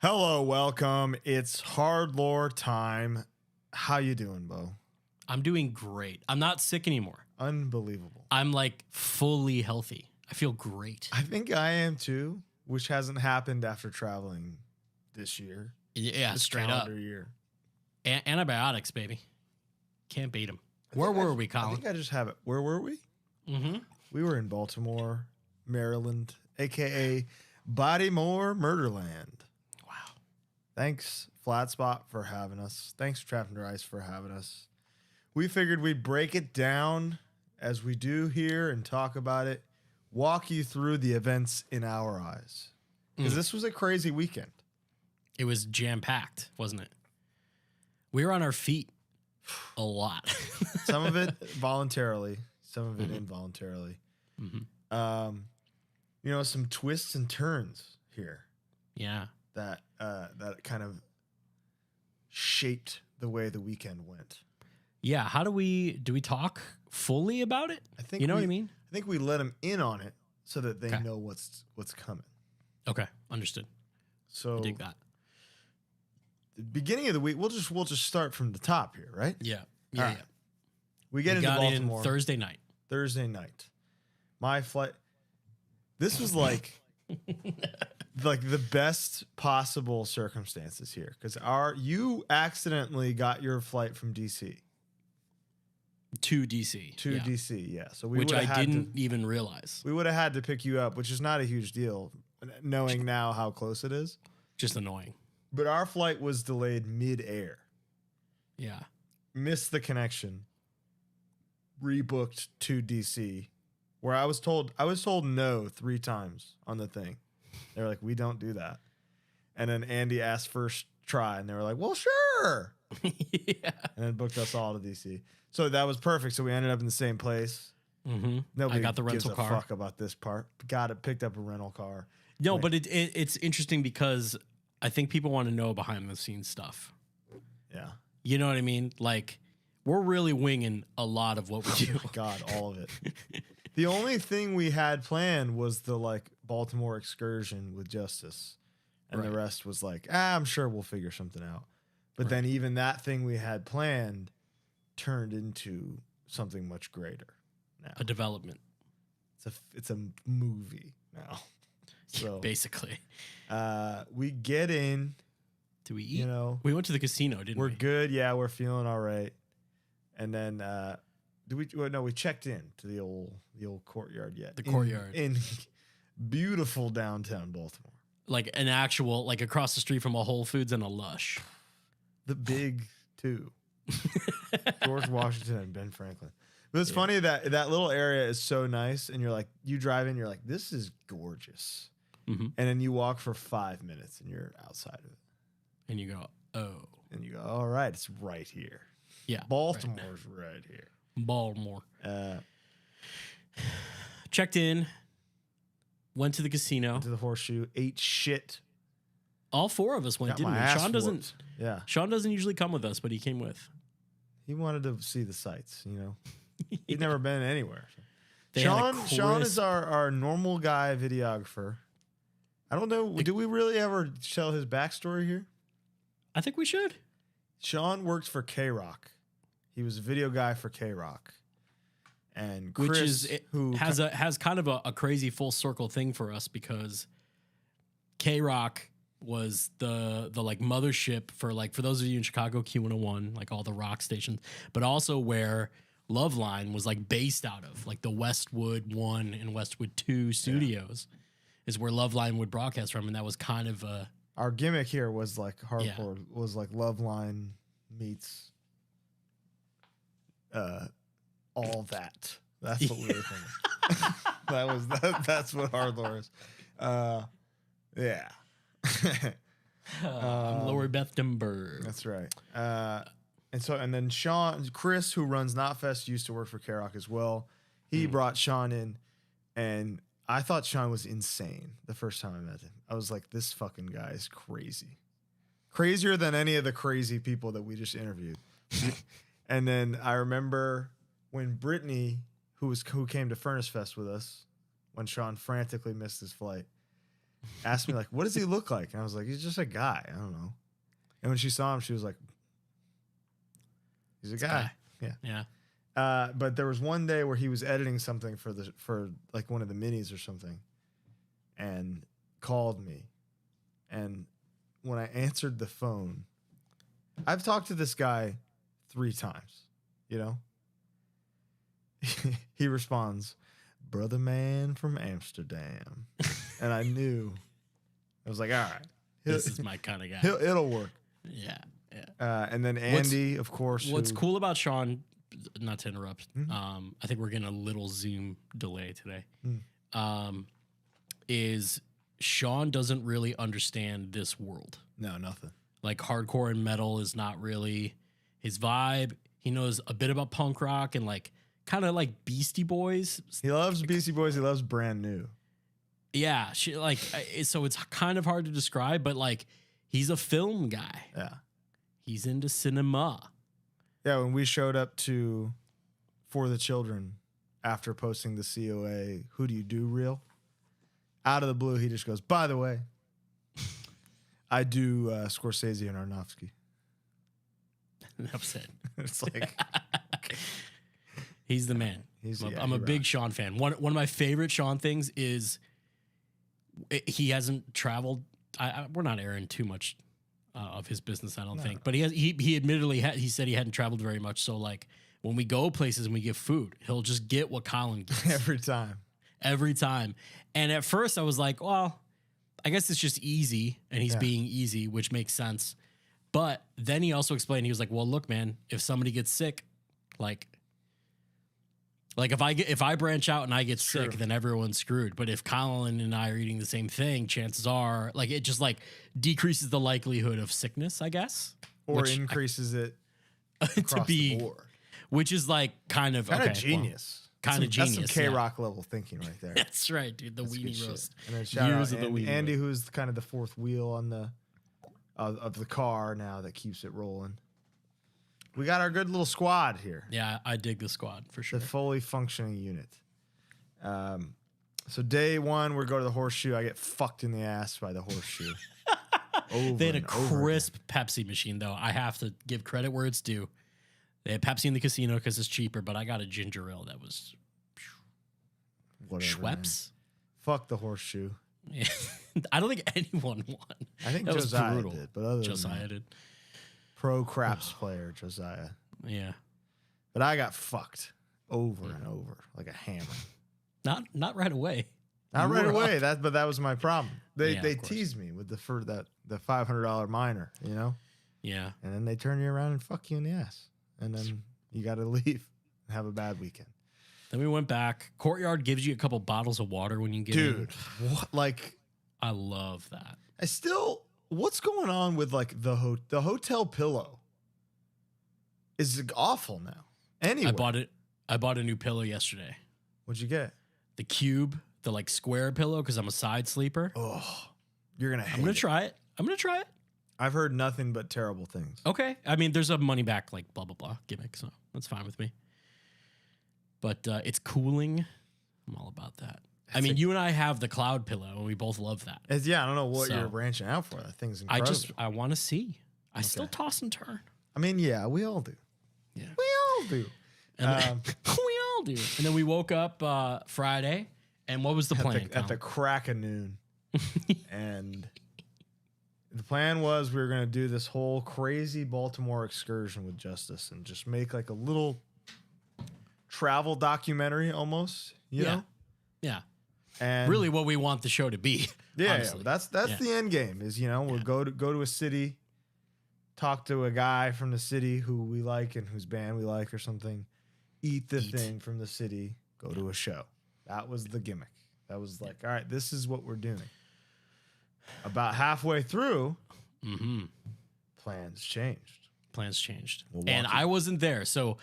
Hello, welcome. It's HardLore time. How you doing, Bo? I'm doing great. I'm not sick anymore. Unbelievable. I'm like fully healthy. I feel great. I think I am too, which hasn't happened after traveling this year. Yeah, this straight up. year. Antibiotics, baby. Can't beat them. Where were we, Colin? I think I just have it. Where were we? Mm-hmm. We were in Baltimore, Maryland, a.k.a. Baltimore, Murderland. Wow. Thanks, Flatspot, for having us. Thanks, Triumphant for having us. We figured we'd break it down as we do here and talk about it, walk you through the events in our eyes. Because this was a crazy weekend. It was jam-packed, wasn't it? We were on our feet a lot. Some of it voluntarily, some of it involuntarily. Mm-hmm. You know, some twists and turns here. Yeah. That kind of shaped the way the weekend went. Yeah. How do we talk fully about it? I think you know what I mean? I think we let them in on it so that they know what's coming. Okay, understood. So I dig that. The beginning of the week, we'll just start from the top here, right? Yeah. All right. We get into got Baltimore in Thursday night. My flight. This was like the best possible circumstances here because you accidentally got your flight from DC To DC. to DC, yeah. So which I didn't even realize. We would have had to pick you up, which is not a huge deal, knowing now how close it is. Just annoying. But our flight was delayed mid-air. Yeah. Missed the connection. Rebooked to DC, where I was told no 3 times on the thing. They were like, we don't do that. And then Andy asked first try, and they were like, well, sure. Yeah. And then booked us all to DC. So that was perfect. So we ended up in the same place. Mm-hmm. Nobody I got the rental gives a car. fuck about this part. Picked up a rental car. No, but it's interesting because I think people want to know behind the scenes stuff. Yeah. You know what I mean? Like, we're really winging a lot of what we do. Oh my God, all of it. The only thing we had planned was the Baltimore excursion with Justice. And the rest was I'm sure we'll figure something out. But then even that thing we had planned turned into something much greater now. A development. It's a movie now. So basically. we get in. Do we eat? You know, we went to the casino, didn't we? We're good. Yeah, we're feeling all right. And then we checked in to the old courtyard yet. The courtyard. In beautiful downtown Baltimore. Like an actual, across the street from a Whole Foods and a Lush. The big two. George Washington and Ben Franklin. But it's funny that little area is so nice, and you drive in, you're like, this is gorgeous. Mm-hmm. And then you walk for 5 minutes, and you're outside of it. And you go, oh. And you go, all right, it's right here. Yeah. Baltimore's right here. Baltimore. Checked in. Went to the casino. Went to the Horseshoe. Ate shit. All 4 of us went, didn't we? Sean doesn't. Yeah. Sean doesn't usually come with us, but he came with. He wanted to see the sights, you know. He'd never been anywhere. They Sean is our normal guy videographer. I don't know. Do we really ever tell his backstory here? I think we should. Sean worked for K-Rock. He was a video guy for K-Rock. And Chris, has kind of a crazy full circle thing for us because K-Rock was the mothership for those of you in Chicago, Q101, all the rock stations, but also where Loveline was based out of, the Westwood 1 and Westwood 2 studios is where Loveline would broadcast from, and that was kind of our gimmick here was hardcore was Loveline meets all that. That's what we were thinking. That's what HardLore is. Yeah. Lower Bethdenburg. That's right. And then Chris, who runs Knotfest, used to work for K-Rock as well. He brought Sean in, and I thought Sean was insane the first time I met him. I was like, this fucking guy is crazy. Crazier than any of the crazy people that we just interviewed. And then I remember when Brittany, who came to Furnace Fest with us, when Sean frantically missed his flight, asked me like, what does he look like? And I was like, he's just a guy. I don't know. And when she saw him, she was like, he's a guy. Yeah. But there was one day where he was editing something for like one of the minis or something, and called me. And when I answered the phone, I've talked to this guy 3 times, you know? He responds, brother man from Amsterdam. And I knew. I was like, all right. This is my kind of guy. It'll work. Yeah. And then Andy, of course. What's cool about Sean, not to interrupt, I think we're getting a little Zoom delay today, is Sean doesn't really understand this world. No, nothing. Like hardcore and metal is not really his vibe. He knows a bit about punk rock and like kind of like Beastie Boys. He loves Beastie Boys. He loves Brand New. Yeah. So it's kind of hard to describe, but like he's a film guy. Yeah. He's into cinema. Yeah. When we showed up to For the Children after posting the COA, Who Do You Do Real? Out of the blue, he just goes, by the way, I do Scorsese and Aronofsky. Upset. It's like, okay. He's the man. I'm a big Sean fan. One of my favorite Sean things is he hasn't traveled. We're not airing too much of his business, I don't think. But he admittedly he said he hadn't traveled very much. So like when we go places and we get food, he'll just get what Colin gets every time. And at first I was like, well, I guess it's just easy, and he's being easy, which makes sense. But then he also explained, he was like, well, look, man, if somebody gets sick, like if I branch out and I get sick, then everyone's screwed. But if Colin and I are eating the same thing, chances are like it just like decreases the likelihood of sickness, I guess. Or increases it across the board. Which is like kind of genius. Kind of genius. That's some K-Rock level thinking right there. That's right, dude. The weenie roast. And then shout out Andy, who's kind of the fourth wheel on the of the car now that keeps it rolling. We got our good little squad here. Yeah, I dig the squad for sure. The fully functioning unit. So day 1, we go to the Horseshoe. I get fucked in the ass by the Horseshoe. They had a crisp Pepsi machine, though. I have to give credit where it's due. They had Pepsi in the casino because it's cheaper, but I got a ginger ale that was whatever, Schweppes. Man. Fuck the Horseshoe. Yeah. I don't think anyone won. I think that Josiah did, but other Josiah than did. Pro craps player Josiah. Yeah, but I got fucked over and over like a hammer. Not right away. Not right away. But that was my problem. They teased me with the $500 minor, you know. Yeah, and then they turn you around and fuck you in the ass. And then you got to leave and have a bad weekend. Then we went back. Courtyard gives you a couple bottles of water when you get in. Dude, what? Like, I love that. What's going on with like the hotel pillow? Is awful now. Anyway, I bought a new pillow yesterday. What'd you get? The cube, the like square pillow, because I'm a side sleeper. Oh, you're gonna. I'm gonna try it. I've heard nothing but terrible things. Okay. I mean, there's a money back, like, blah, blah, blah gimmick, so that's fine with me. But it's cooling. I'm all about that. You and I have the cloud pillow, and we both love that. I don't know what you're branching out for. That thing's incredible. I want to see. I still toss and turn. I mean, yeah, we all do. Yeah. We all do. And we all do. And then we woke up Friday, and what was the plan? At the crack of noon. And the plan was we were going to do this whole crazy Baltimore excursion with Justice and just make like a little travel documentary almost, you know? Yeah. And really what we want the show to be. Yeah. That's the end game is, we'll go to a city, talk to a guy from the city who we like and whose band we like or something, eat the thing from the city, go to a show. That was the gimmick. That was like, all right, this is what we're doing. About halfway through, plans changed. And I wasn't there. So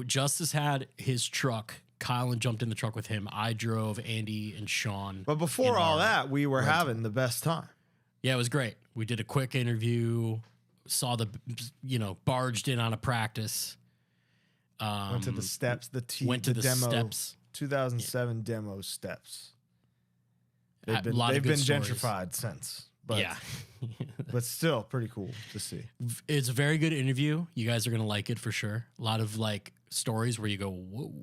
Justice had his truck. Colin jumped in the truck with him. I drove Andy and Sean. But before all that, we were having the best time. Yeah, it was great. We did a quick interview, barged in on a practice. Went to the steps, went to the demo, steps. 2007 demo steps. They've been gentrified since. But, yeah. but still pretty cool to see. It's a very good interview. You guys are going to like it for sure. A lot of like stories where you go, whoa.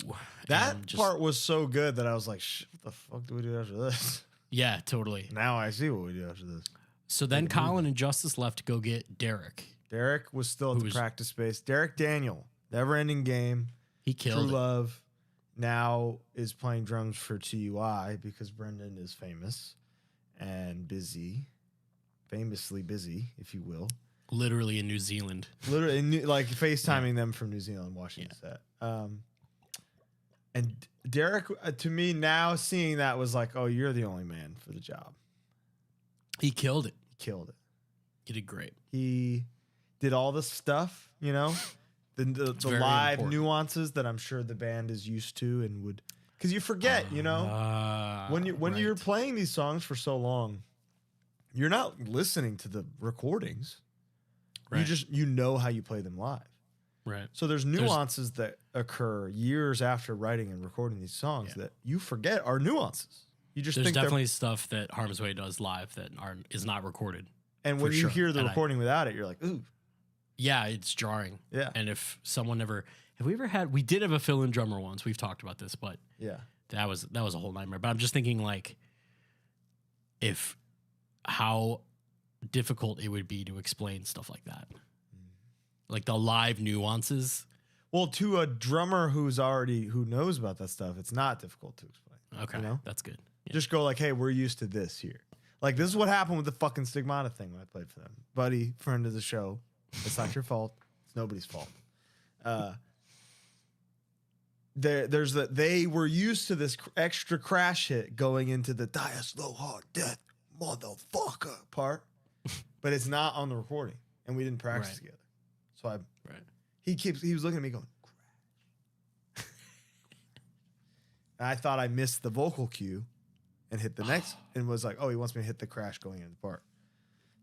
That part was so good that I was like, what the fuck do we do after this? Yeah, totally. Now I see what we do after this. So then Colin and Justice left to go get Derek. Derek was still at the practice space. Derek Daniel, Never Ending Game. He killed True Love. Now is playing drums for TUI because Brendan is famous and busy. Famously busy, if you will. Literally in New Zealand. Literally, like FaceTiming them from New Zealand, watching the set. And Derek, to me now, seeing that was like, oh, you're the only man for the job. He killed it. He killed it. He did great. He did all the stuff, you know, the live nuances that I'm sure the band is used to and would, because you forget, you know, when you're playing these songs for so long, you're not listening to the recordings. Right. You know how you play them live. Right. So there's nuances that occur years after writing and recording these songs that you forget are nuances. You just there's think definitely stuff that Harm's Way does live that is not recorded. And when you hear the recording without it, you're like, ooh. Yeah, it's jarring. Yeah. And if someone have we ever had, we did have a fill-in drummer once. We've talked about this, but yeah, that was a whole nightmare. But I'm just thinking like how difficult it would be to explain stuff like that. Like the live nuances. Well, to a drummer who knows about that stuff, it's not difficult to explain. Okay, you know? That's good. Yeah. Just go like, hey, we're used to this here. Like this is what happened with the fucking Stigmata thing when I played for them. Buddy, friend of the show. It's not your fault. It's nobody's fault. They were used to this extra crash hit going into the die a slow hard death motherfucker part, but it's not on the recording, and we didn't practice together. So he was looking at me going, crash. And I thought I missed the vocal cue and hit the next, and was like, oh, he wants me to hit the crash going into the part.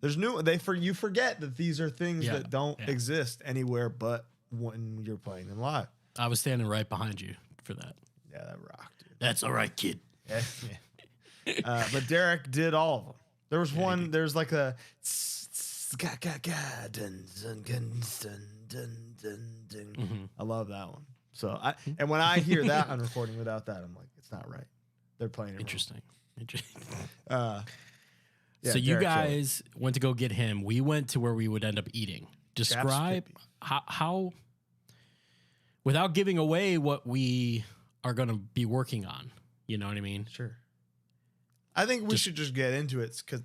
There's you forget that these are things that don't exist anywhere but when you're playing them live. I was standing right behind you for that. Yeah, that rocked, dude. That's all right, kid. Yeah. But Derek did all of them. There was one. There's like a. I love that one. So and when I hear that on recording without that, I'm like, it's not right. They're playing it Interesting. Yeah, so you guys went to go get him. We went to where we would end up eating. Describe how, without giving away what we are going to be working on. You know what I mean? Sure. I think we should just get into it because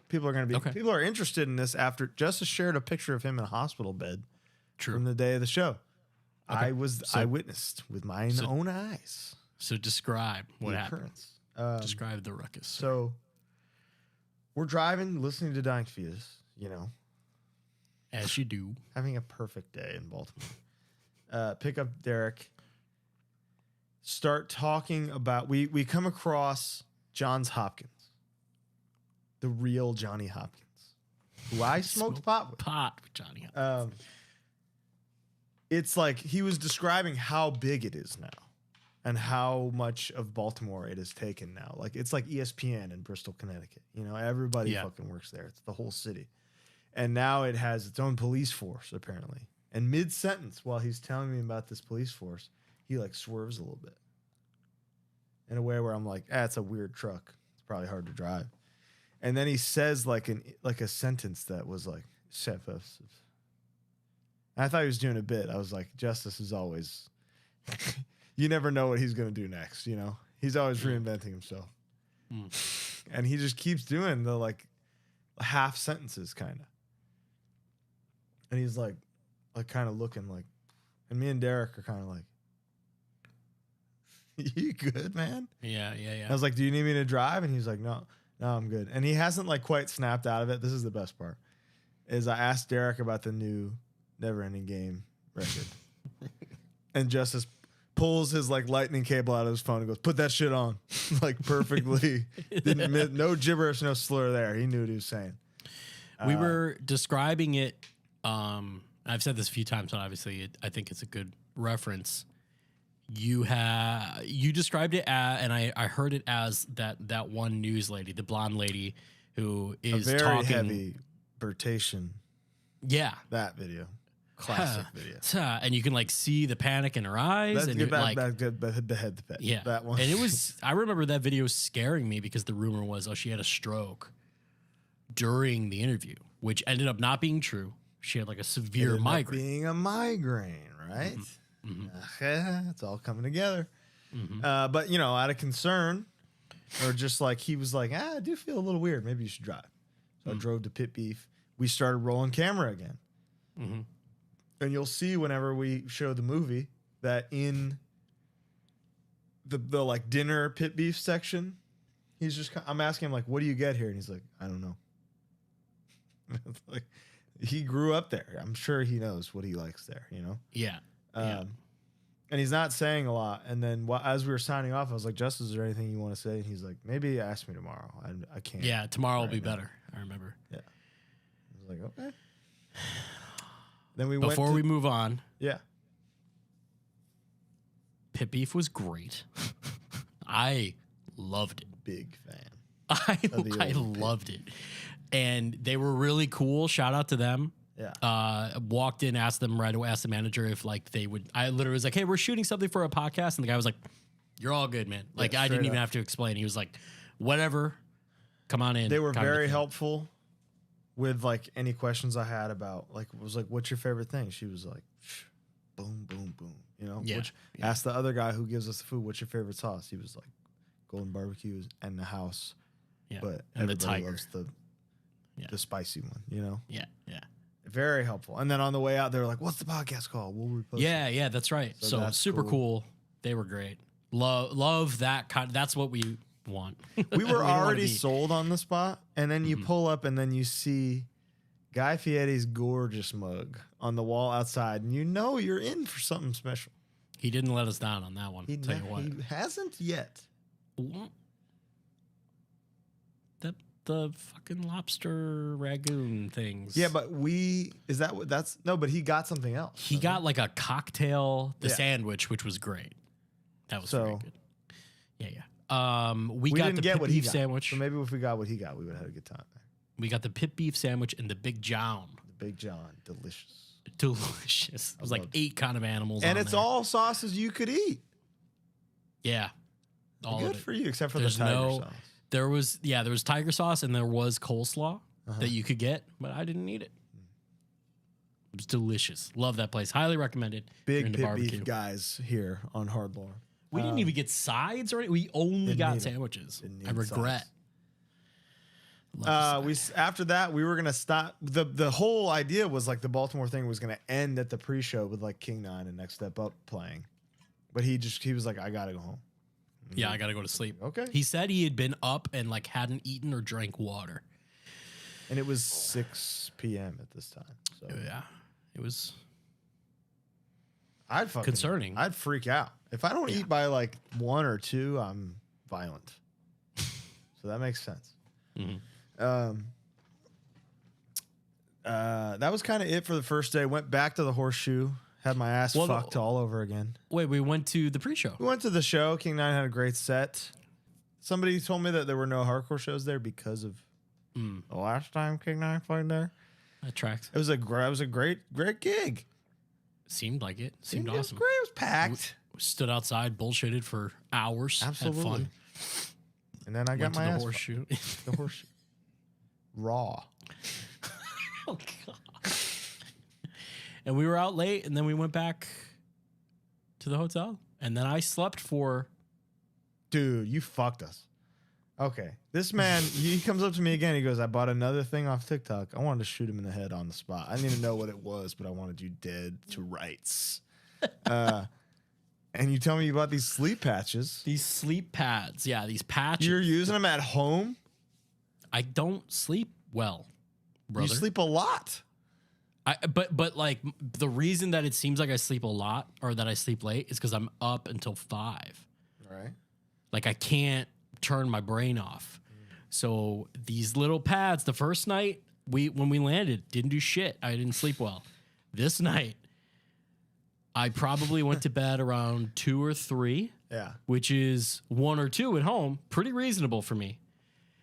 people are going to be people are interested in this after Justice shared a picture of him in a hospital bed from the day of the show. I witnessed with my own eyes. So describe what happened. Describe the ruckus. So we're driving, listening to Dying Fetus, as you do, having a perfect day in Baltimore. Pick up Derek. Start talking about we come across Johns Hopkins, the real Johnny Hopkins, who I smoked pot with. With Johnny Hopkins. It's like he was describing how big it is now and how much of Baltimore it has taken now. Like it's like ESPN in Bristol, Connecticut. Everybody fucking works there. It's the whole city. And now it has its own police force, apparently. And mid-sentence, while he's telling me about this police force, he like swerves a little bit in a way where I'm like, it's a weird truck. It's probably hard to drive. And then he says like a sentence that was like, I thought he was doing a bit. I was like, Justice is always, you never know what he's going to do next. He's always reinventing himself. And he just keeps doing the like half sentences kind of. And he's like kind of looking like, and me and Derek are kind of like, you good, man? Yeah. I was like, do you need me to drive? And he's like, no, I'm good. And he hasn't like quite snapped out of it. This is the best part is I asked Derek about the new Never Ending Game record. And Justice pulls his like lightning cable out of his phone and goes, put that shit on. Like perfectly. No gibberish, no slur there. He knew what he was saying. We were describing it. I've said this a few times, but obviously I think it's a good reference. you described it as, and I heard it as that one news lady, the blonde lady who is a very talking heavy birtation. Yeah, that video, classic video, and you can like see the panic in her eyes. Let's and get back, like, the head to pet. Yeah, that one. And it was. I remember that video scaring me because the rumor was, she had a stroke during the interview, which ended up not being true. She had like a severe migraine. Being a migraine, right? It's all coming together. But out of concern, or just like he was like, I do feel a little weird. Maybe you should drive. So I drove to Pit Beef. We started rolling camera again. And you'll see whenever we show the movie that in the like dinner Pit Beef section, I'm asking him like, what do you get here? And he's like, I don't know. Like, he grew up there. I'm sure he knows what he likes there, Yeah. And he's not saying a lot. And then as we were signing off, I was like, Justice, is there anything you want to say? And he's like, maybe ask me tomorrow. I can't. Yeah, tomorrow will be better. I remember. Yeah. I was like, okay. Then Before we move on. Yeah. Pit Beef was great. I loved it. Big fan. I loved it. And they were really cool. Shout out to them. Yeah. Walked in, asked them right away, asked the manager if like they would. I literally was like, hey, we're shooting something for a podcast. And the guy was like, you're all good, man. Like, I didn't even have to explain. He was like, whatever. Come on in. They were very helpful with like any questions I had about like, was like, what's your favorite thing? She was like, boom, boom, boom. Asked the other guy who gives us the food, what's your favorite sauce? He was like, golden barbecues and the house. Yeah. But and the everybody tiger. loves the spicy one, Yeah. Yeah. Very helpful. And then on the way out, they were like, what's the podcast called? We'll repost it. Yeah, that's right. So that's super cool. They were great. Love that kind. That's what we want. We were already sold on the spot. And then you pull up and then you see Guy Fieri's gorgeous mug on the wall outside. And you're in for something special. He didn't let us down on that one. Tell you what. He hasn't yet. The fucking lobster ragoon things. Yeah, but but he got something else. He got like a cocktail, sandwich, which was great. That was very good. Yeah. We got the pit beef sandwich. So maybe if we got what he got, we would have had a good time there. We got the pit beef sandwich and the Big John. The Big John, delicious. Delicious. It was like 8 kind of animals. And it's all sauces you could eat. Yeah. All good for you, except for the tiger sauce. There was tiger sauce and there was coleslaw that you could get, but I didn't need it. It was delicious. Love that place. Highly recommend it. Big Pit Beef guys here on HardLore. We didn't even get sides or anything. We only got sandwiches. I regret. After that, we were gonna stop. The whole idea was like the Baltimore thing was gonna end at the pre-show with like King 9 and Next Step Up playing, but he was like, I gotta go home. Yeah, I gotta go to sleep. Okay. He said he had been up and like hadn't eaten or drank water. And it was 6 p.m. at this time. So yeah, it was. Concerning. I'd freak out if I don't eat by like 1 or 2. I'm violent. So that makes sense. That was kind of it for the first day. Went back to the Horseshoe. Had my ass fucked all over again. Wait, we went to the pre-show. We went to the show. King 9 had a great set. Somebody told me that there were no hardcore shows there because of the last time King 9 played there. That tracks. It was a great gig. Seemed like it. Seemed awesome. It was great. It was packed. We stood outside, bullshitted for hours. Absolutely. Had fun. And then I got my ass Horseshoe. The Horseshoe. Raw. Oh, God. And we were out late, and then we went back to the hotel. And then I slept for... Dude, you fucked us. Okay. This man, he comes up to me again. He goes, I bought another thing off TikTok. I wanted to shoot him in the head on the spot. I didn't even know what it was, but I wanted you dead to rights. And you tell me you bought these sleep patches. These sleep pads. Yeah, these patches. You're using them at home? I don't sleep well, brother. You sleep a lot. But like the reason that it seems like I sleep a lot or that I sleep late is because I'm up until 5. Right. Like I can't turn my brain off. So these little pads, the first night when we landed, didn't do shit. I didn't sleep well. This night, I probably went to bed around 2 or 3. Yeah. Which is 1 or 2 at home. Pretty reasonable for me.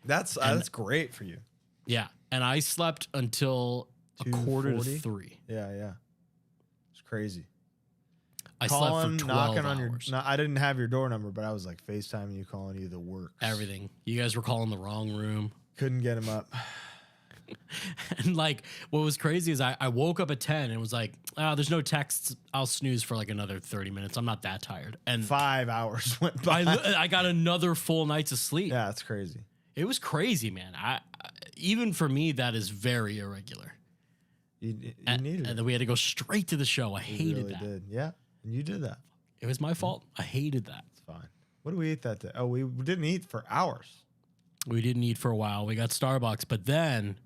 That's great for you. Yeah. And I slept until a quarter to 3. Yeah. It's crazy. I slept for 12 knocking hours. I didn't have your door number, but I was like FaceTiming you, calling you the works. Everything. You guys were calling the wrong room. Couldn't get him up. And like, what was crazy is I woke up at 10 and was like, oh, there's no texts. I'll snooze for like another 30 minutes. I'm not that tired. And 5 hours went by. I got another full night's of sleep. Yeah, it's crazy. It was crazy, man. Even for me, that is very irregular. You needed it. And then we had to go straight to the show. I hated really that. Did. Yeah, and you did that. It was my fault. I hated that. It's fine. What did we eat that day? Oh, we didn't eat for hours. We didn't eat for a while. We got Starbucks, but then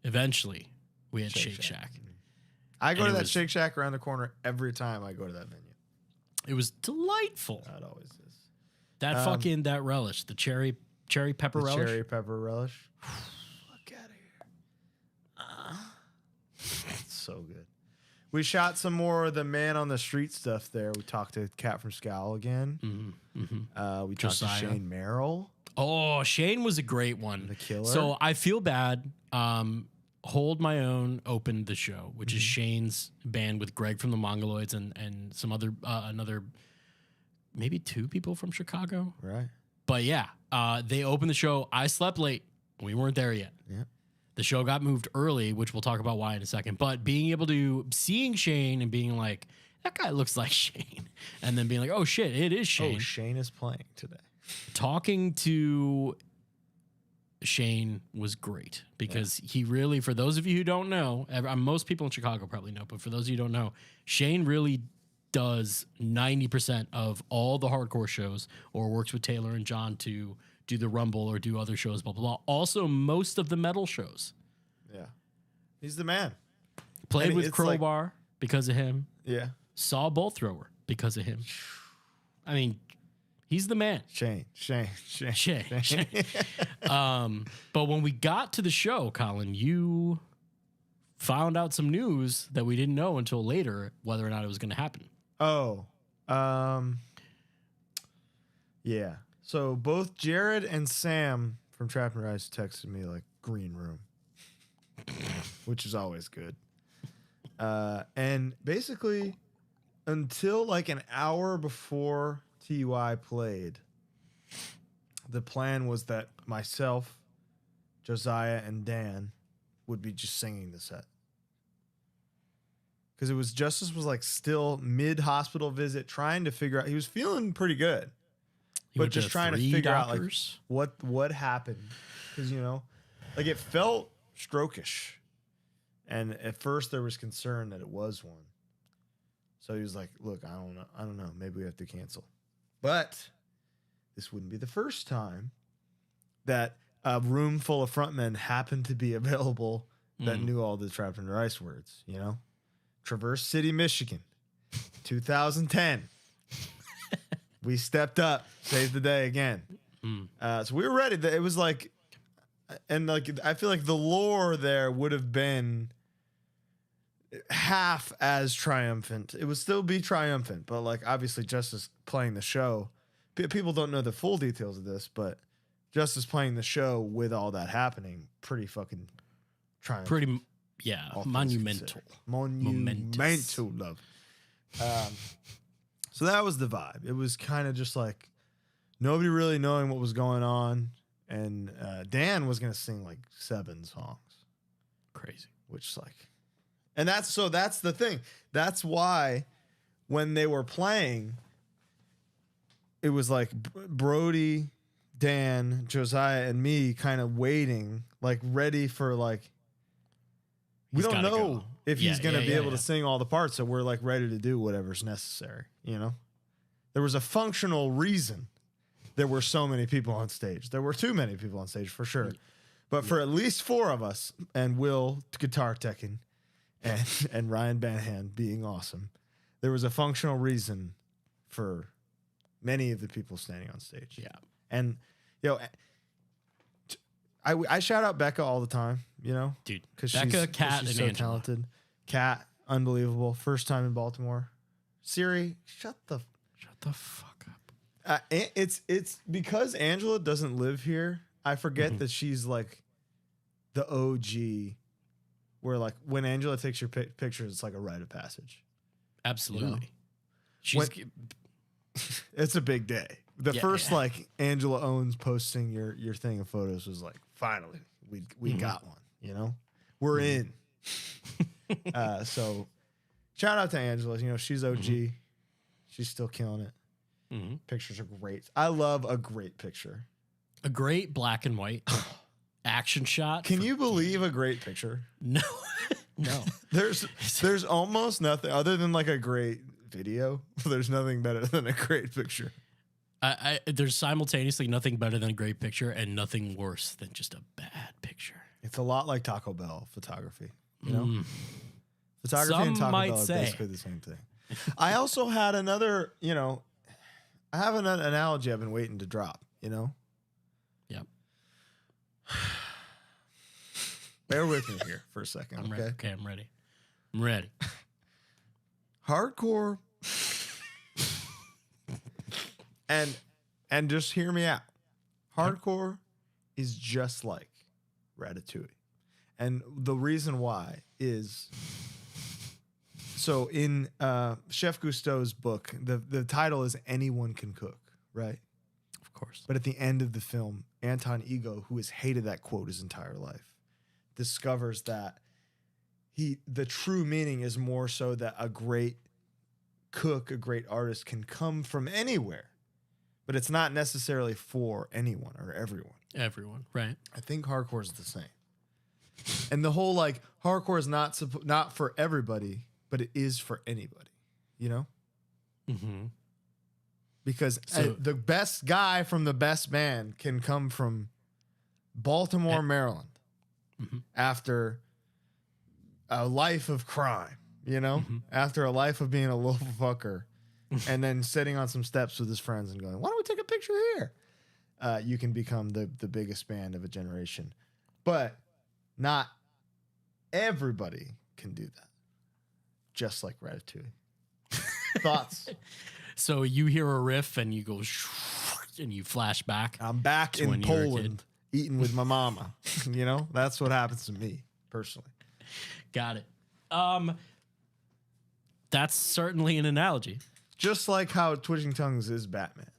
eventually we had Shake Shack. I go to that Shake Shack around the corner every time I go to that venue. It was delightful. That always is. That relish, the cherry pepper relish. Cherry pepper relish. Look at it. It's so good. We shot some more of the Man on the Street stuff there. We talked to Cat from Scowl again. We talked to Shane Merrill. Oh, Shane was a great one. The Killer. So I feel bad. Hold My Own opened the show, which is Shane's band with Greg from the Mongoloids and some other another maybe 2 people from Chicago. Right. But yeah, they opened the show. I slept late. We weren't there yet. Yeah. The show got moved early, which we'll talk about why in a second. But seeing Shane and being like, that guy looks like Shane. And then being like, oh shit, it is Shane. Oh, Shane is playing today. Talking to Shane was great because he really, for those of you who don't know, most people in Chicago probably know, but for those of you who don't know, Shane really does 90% of all the hardcore shows or works with Taylor and John to do the Rumble or do other shows, blah, blah, blah. Also, most of the metal shows. Yeah. He's the man. Played with Crowbar because of him. Yeah. Saw Bolt Thrower because of him. I mean, he's the man. Shane. But when we got to the show, Colin, you found out some news that we didn't know until later whether or not it was going to happen. Oh. Yeah. So both Jared and Sam from Trap and Rise texted me like green room, which is always good. And basically until like an hour before TUI played, the plan was that myself, Josiah, and Dan would be just singing the set. Because it was Justice was like still mid-hospital visit, trying to figure out. He was feeling pretty good, but just trying to figure out like what happened. Because like it felt stroke-ish, and at first there was concern that it was one. So he was like, "Look, I don't know. Maybe we have to cancel." But this wouldn't be the first time that a room full of frontmen happened to be available that knew all the Trapped Under Ice words. Traverse City, Michigan, 2010. We stepped up, saved the day again. So we were ready. It was like, and like I feel like the lore there would have been half as triumphant. It would still be triumphant, but like obviously Justice playing the show. People don't know the full details of this, but Justice playing the show with all that happening, pretty fucking triumphant. Monumental. Monumental love. So that was the vibe. It was kind of just like nobody really knowing what was going on, and Dan was gonna sing like 7 songs. Crazy. Which like, and that's the thing. That's why when they were playing, it was like Brody, Dan, Josiah, and me kind of waiting, like ready for like. We don't know if he's going to be able to sing all the parts, so we're like ready to do whatever's necessary, There was a functional reason there were so many people on stage. There were too many people on stage for sure. But for at least 4 of us, and Will guitar teching and Ryan Banhan being awesome, there was a functional reason for many of the people standing on stage. Yeah. And, I shout out Becca all the time, dude. Because Becca, Kat, she's and so Angela. talented. Kat, unbelievable. First time in Baltimore. Siri, shut the fuck up. it's because Angela doesn't live here. I forget that she's like the OG, where like when Angela takes your pictures, it's like a rite of passage. Absolutely. It's a big day. The first like Angela Owens posting your thing of photos was like, finally we got one. You know, we're in. So shout out to Angela. You know, she's OG. She's still killing it. Pictures are great. I love a great picture. A great black and white action shot. Can you believe a great picture? No. No. There's almost nothing other than like a great video. There's nothing better than a great picture. There's simultaneously nothing better than a great picture and nothing worse than just a bad picture. It's a lot like Taco Bell photography, you know? Photography and Taco Bell are basically the same thing. I also had another, you know, I have an analogy I've been waiting to drop, you know? Yep. Bear with me here for a second, I'm okay? Ready. Okay, I'm ready. I'm ready. Hardcore and just hear me out. Hardcore is just like Ratatouille. And the reason why is, so in Chef Cousteau's book, the title is Anyone Can Cook, right? Of course. But at the end of the film, Anton Ego, who has hated that quote his entire life, discovers that the true meaning is more so that a great cook, a great artist can come from anywhere, but it's not necessarily for anyone or everyone. Everyone, right? I think hardcore is the same. And the whole like hardcore is not for everybody, but it is for anybody, you know? Because the best guy from the best band can come from Baltimore, Maryland, after a life of crime, you know, after a life of being a little fucker, and then sitting on some steps with his friends and going, why don't we take a picture here? You can become the biggest band of a generation. But not everybody can do that. Just like Ratatouille. Thoughts? So you hear a riff and you go and you flash back. I'm back in Poland eating with my mama. You know, that's what happens to me personally. Got it. That's certainly an analogy. Just like how Twitching Tongues is Batman.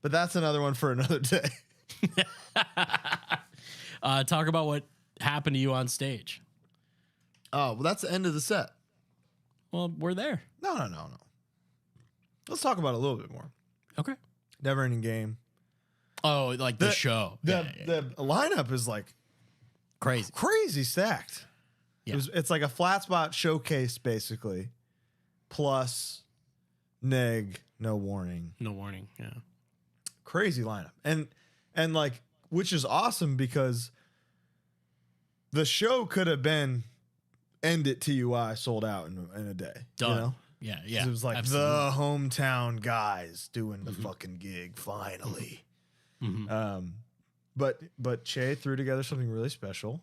But that's another one for another day. Talk about what happened to you on stage. Oh, well, that's the end of the set. Well, we're there. No. Let's talk about it a little bit more. Okay. Never Ending Game. Oh, like the show. The lineup is like crazy stacked. Yeah. It's like a Flatspot showcase basically, plus Neg, No Warning. No Warning, yeah. Crazy lineup. And like, which is awesome because the show could have been End It TUI sold out in a day. Done. You know? Yeah. It was like absolutely. the hometown guys doing the fucking gig finally. But Che threw together something really special.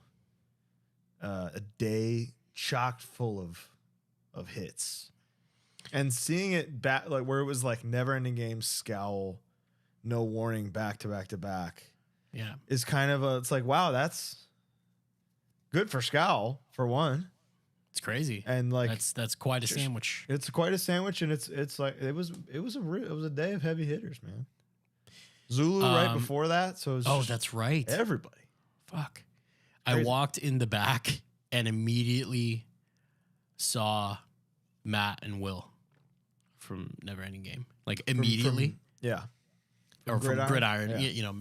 A day chocked full of hits. And seeing it back, like where it was like Never Ending Game, Scowl, No Warning, back to back to back. Yeah. Is kind of it's like, wow, that's good for Scowl for one. It's crazy. And like that's quite a sandwich. It's quite a sandwich, and it's like it was a day of heavy hitters, man. Zulu right before that, so it was that's right. Everybody. Fuck. Crazy. I walked in the back and immediately saw Matt and Will from Never Ending Game. Like immediately. Or from Gridiron. Yeah. You know.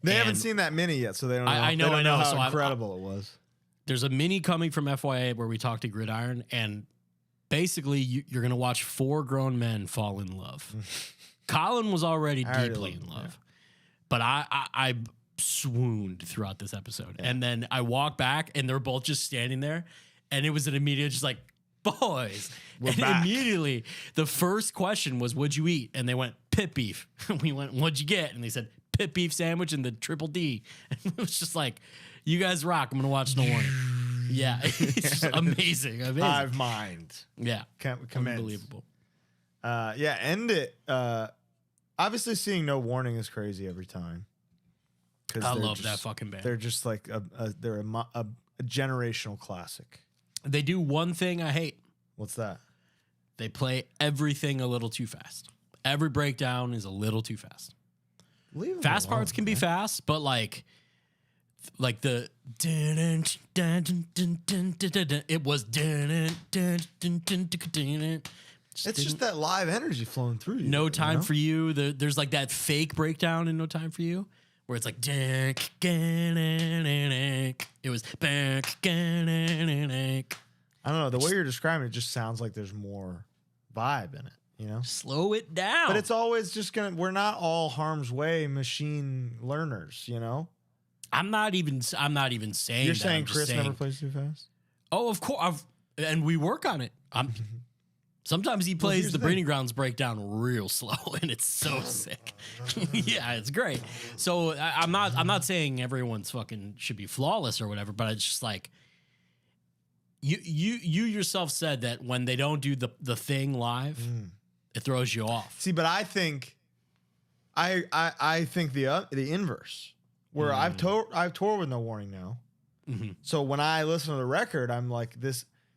They haven't seen that mini yet, so they don't know. I know how so incredible it was. There's a mini coming from FYA where we talk to Gridiron, and basically you're going to watch 4 grown men fall in love. Colin was already deeply in love, but I swooned throughout this episode. Yeah. And then I walk back, and they're both just standing there, and it was an immediate just like, boys. We're back. Immediately, the first question was, what'd you eat? And they went, pit beef. We went, what'd you get? And they said, pit beef sandwich and the triple D. And it was just like, you guys rock. I'm going to watch No Warning. Yeah. It's just amazing. Hive mind. Yeah. Commence. Unbelievable. Yeah, End It. Obviously, seeing No Warning is crazy every time. I love that fucking band. They're just like they're a generational classic. They do one thing I hate. What's that? They play everything a little too fast. Every breakdown is a little too fast. Fast parts can be fast, but like the it was it's just that live energy flowing through you. No Time for You. There's like that fake breakdown in No Time for You where it's like it was I don't know. The way you're describing it just sounds like there's more vibe in it, you know? Slow it down. But it's always just we're not all harm's way machine learners, you know? I'm not even saying You're that. saying Chris never plays too fast? Oh, of course. And we work on it. Sometimes he plays the Breeding Grounds breakdown real slow, and it's so sick. Yeah, it's great. So I'm not saying everyone's fucking should be flawless or whatever, but it's just like you yourself said that when they don't do the thing live, it throws you off. See, but I think the inverse, where I've toured with No Warning now. Mm-hmm. So when I listen to the record, I'm like,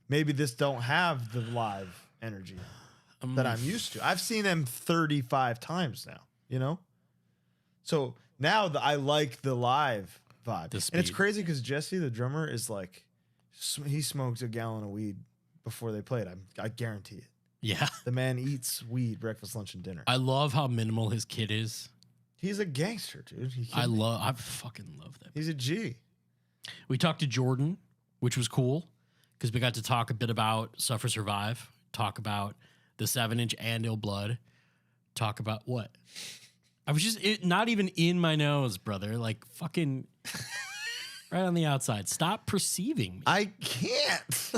maybe this don't have the live energy that I'm used to. I've seen them 35 times now, you know? So now I like the live vibe. And it's crazy because Jesse, the drummer, is like, he smoked a gallon of weed before they played. I guarantee it. Yeah. The man eats weed, breakfast, lunch, and dinner. I love how minimal his kid is. He's a gangster, dude. I fucking love that. He's a G. We talked to Jordan, which was cool because we got to talk a bit about Suffer Survive, talk about the 7-inch and Ill Blood, talk about what? I was just not even in my nose, brother. Like fucking right on the outside. Stop perceiving me. I can't.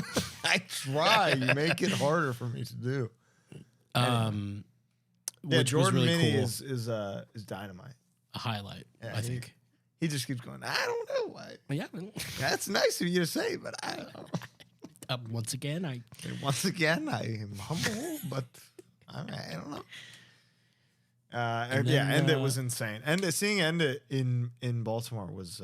I try. You make it harder for me to do. Which Jordan was really Mini cool. is dynamite. A highlight, Yeah, I think. He just keeps going, I don't know why. Yeah. That's nice of you to say, but I don't know. Once again, I am humble, but I don't know. And it was insane. And seeing End It in Baltimore was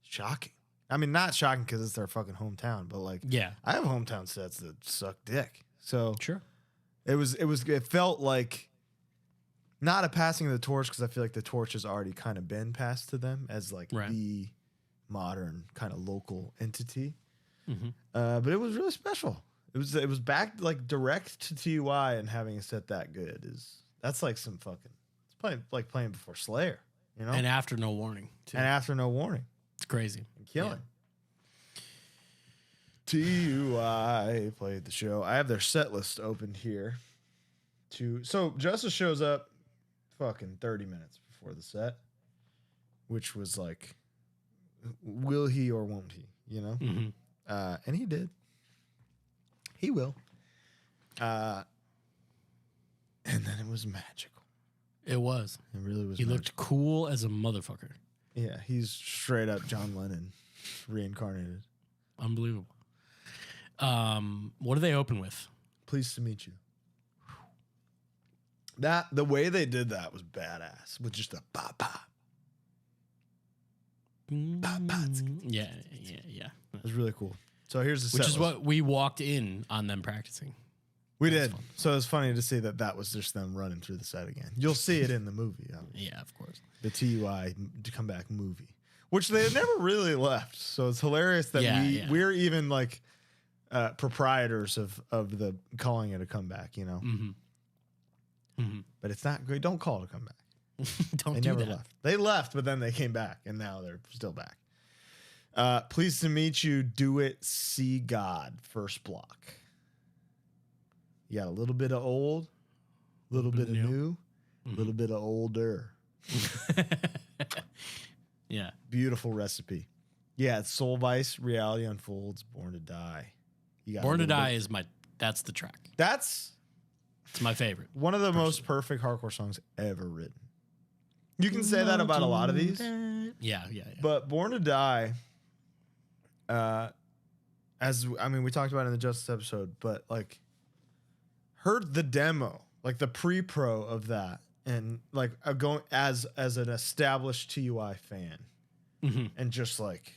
shocking. I mean, not shocking because it's their fucking hometown, but like, yeah, I have hometown sets that suck dick. So sure, it felt like not a passing of the torch because I feel like the torch has already kind of been passed to them as like the modern kind of local entity. Mm-hmm. But it was really special. It was back like direct to TUI, and having a set that good that's like some fucking it's playing before Slayer, you know. And after No Warning, too. It's crazy. And killing. Yeah. TUI played the show. I have their set list opened here. So Justice shows up fucking 30 minutes before the set, which was like, will he or won't he? You know. Mm-hmm. And he did. He will. And then it was magical. It was. It really was. He looked cool as a motherfucker. Yeah, he's straight up John Lennon reincarnated. Unbelievable. What do they open with? Pleased to meet you. The way they did that was badass with just a ba ba. Yeah. It was really cool. So here's the set Which is list. what we walked in on them practicing. We did. Fun. So it's funny to see that was just them running through the set again. You'll see it in the movie. Yeah, of course. The TUI to come back movie, which they had never really left. So it's hilarious that we're even like proprietors of the calling it a comeback, you know. Mm-hmm. Mm-hmm. But it's not great. Don't call it a comeback. They never left. They left, but then they came back, and now they're still back. Pleased to meet you. Do it. See God. First block. You got a little bit of old, a little bit of new, a little bit of older. Yeah. Beautiful recipe. Yeah, it's Soul Vice, Reality Unfolds, Born to Die. Born to Die that's the track. It's my favorite. One of the most perfect hardcore songs ever written. You can say that about a lot of these. Yeah. But Born to Die, we talked about it in the Justice episode, but like heard the demo, like the pre-pro of that, and like going as an established TUI fan, and just like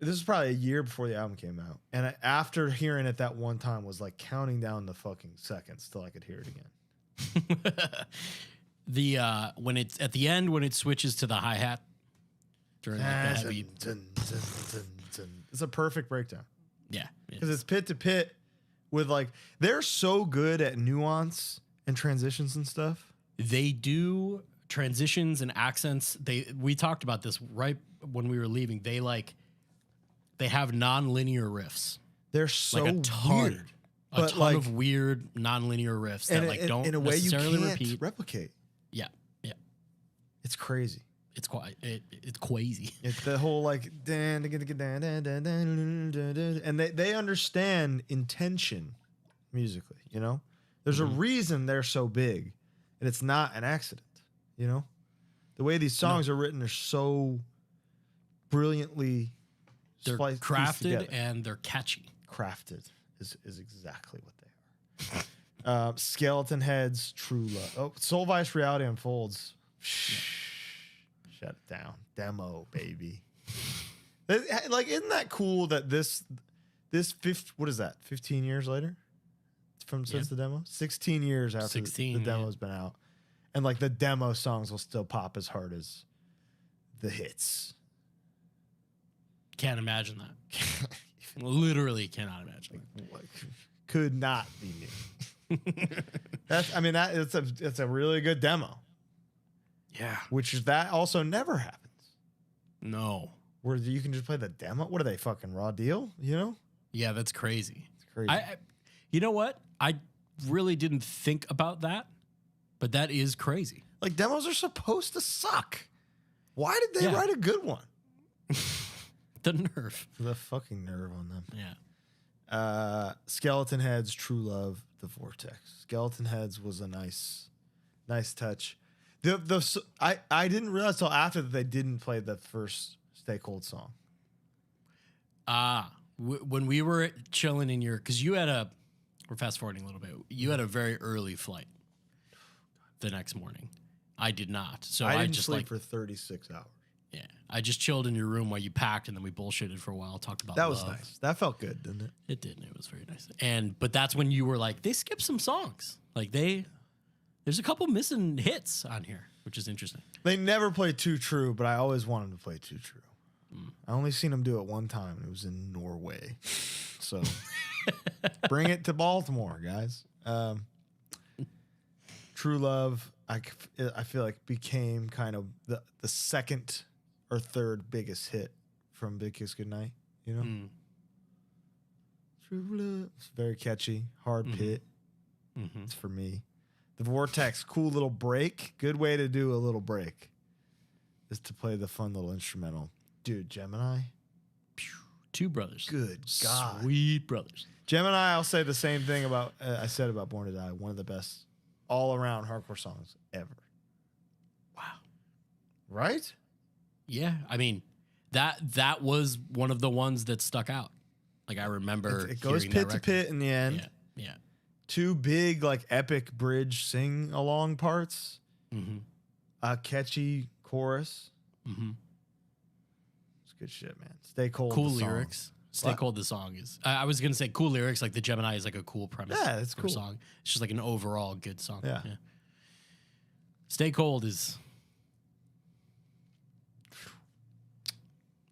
this is probably a year before the album came out, and after hearing it that one time, was like counting down the fucking seconds till I could hear it again. The when it's at the end when it switches to the hi-hat during like the heavy, it's a perfect breakdown. Yeah, because it's pit to pit with like they're so good at nuance and transitions and stuff. They do transitions and accents. We talked about this right when we were leaving. They have non-linear riffs. They're so like a ton, weird, a ton of weird non-linear riffs that like don't in a way necessarily you can't repeat. replicate. Yeah, yeah, it's crazy. It's quite it's crazy. It's the whole like and they understand intention musically. You know, there's a reason they're so big, and it's not an accident. You know, the way these songs are written are so brilliantly. They're crafted and they're catchy. Crafted is exactly what they are. Skeleton Heads, True Love. Oh, Soul Vice Reality Unfolds. Shut it down. Demo, baby. Like, isn't that cool that what is that? 15 years later since the demo? 16 years after the demo's been out. And like the demo songs will still pop as hard as the hits. Can't imagine that. Literally cannot imagine that. Could not be me. It's a really good demo. Yeah. That also never happens. No. Where you can just play the demo. What are they, fucking raw deal? You know? Yeah, that's crazy. It's crazy. You know what? I really didn't think about that, but that is crazy. Like, demos are supposed to suck. Why did they write a good one? The nerve. The fucking nerve on them. Yeah. Skeleton Heads, True Love, The Vortex. Skeleton Heads was a nice touch. I didn't realize till after that they didn't play the first Stay Cold song. When we were chilling in because we're fast forwarding a little bit. You had a very early flight the next morning. I did not. So I didn't just sleep for 36 hours. Yeah, I just chilled in your room while you packed, and then we bullshitted for a while, talked about that was love. nice. That felt good, didn't it? It did. It was very nice. But that's when you were like, they skipped some songs. Like there's a couple missing hits on here, which is interesting. They never played Too True, but I always wanted to play Too True. I only seen them do it one time, and it was in Norway. So bring it to Baltimore, guys. True Love, I feel like became kind of the second or third biggest hit from Big Kiss Goodnight, you know? True Love. It's very catchy. Hard pit. It's for me. The Vortex, cool little break. Good way to do a little break is to play the fun little instrumental. Dude, Gemini. Two brothers. Good God. Sweet brothers. Gemini, I'll say the same thing I said about Born to Die. One of the best all-around hardcore songs ever. Wow. Right? Yeah, I mean, that was one of the ones that stuck out. Like, I remember it goes pit to pit in the end. Yeah. Two big, like, epic bridge sing-along parts. A catchy chorus. It's good shit, man. Stay Cold. Cool lyrics. Stay Cold, the song is. I was going to say cool lyrics, like the Gemini is like a cool premise. Yeah, it's cool. Song. It's just like an overall good song. Yeah. Stay Cold is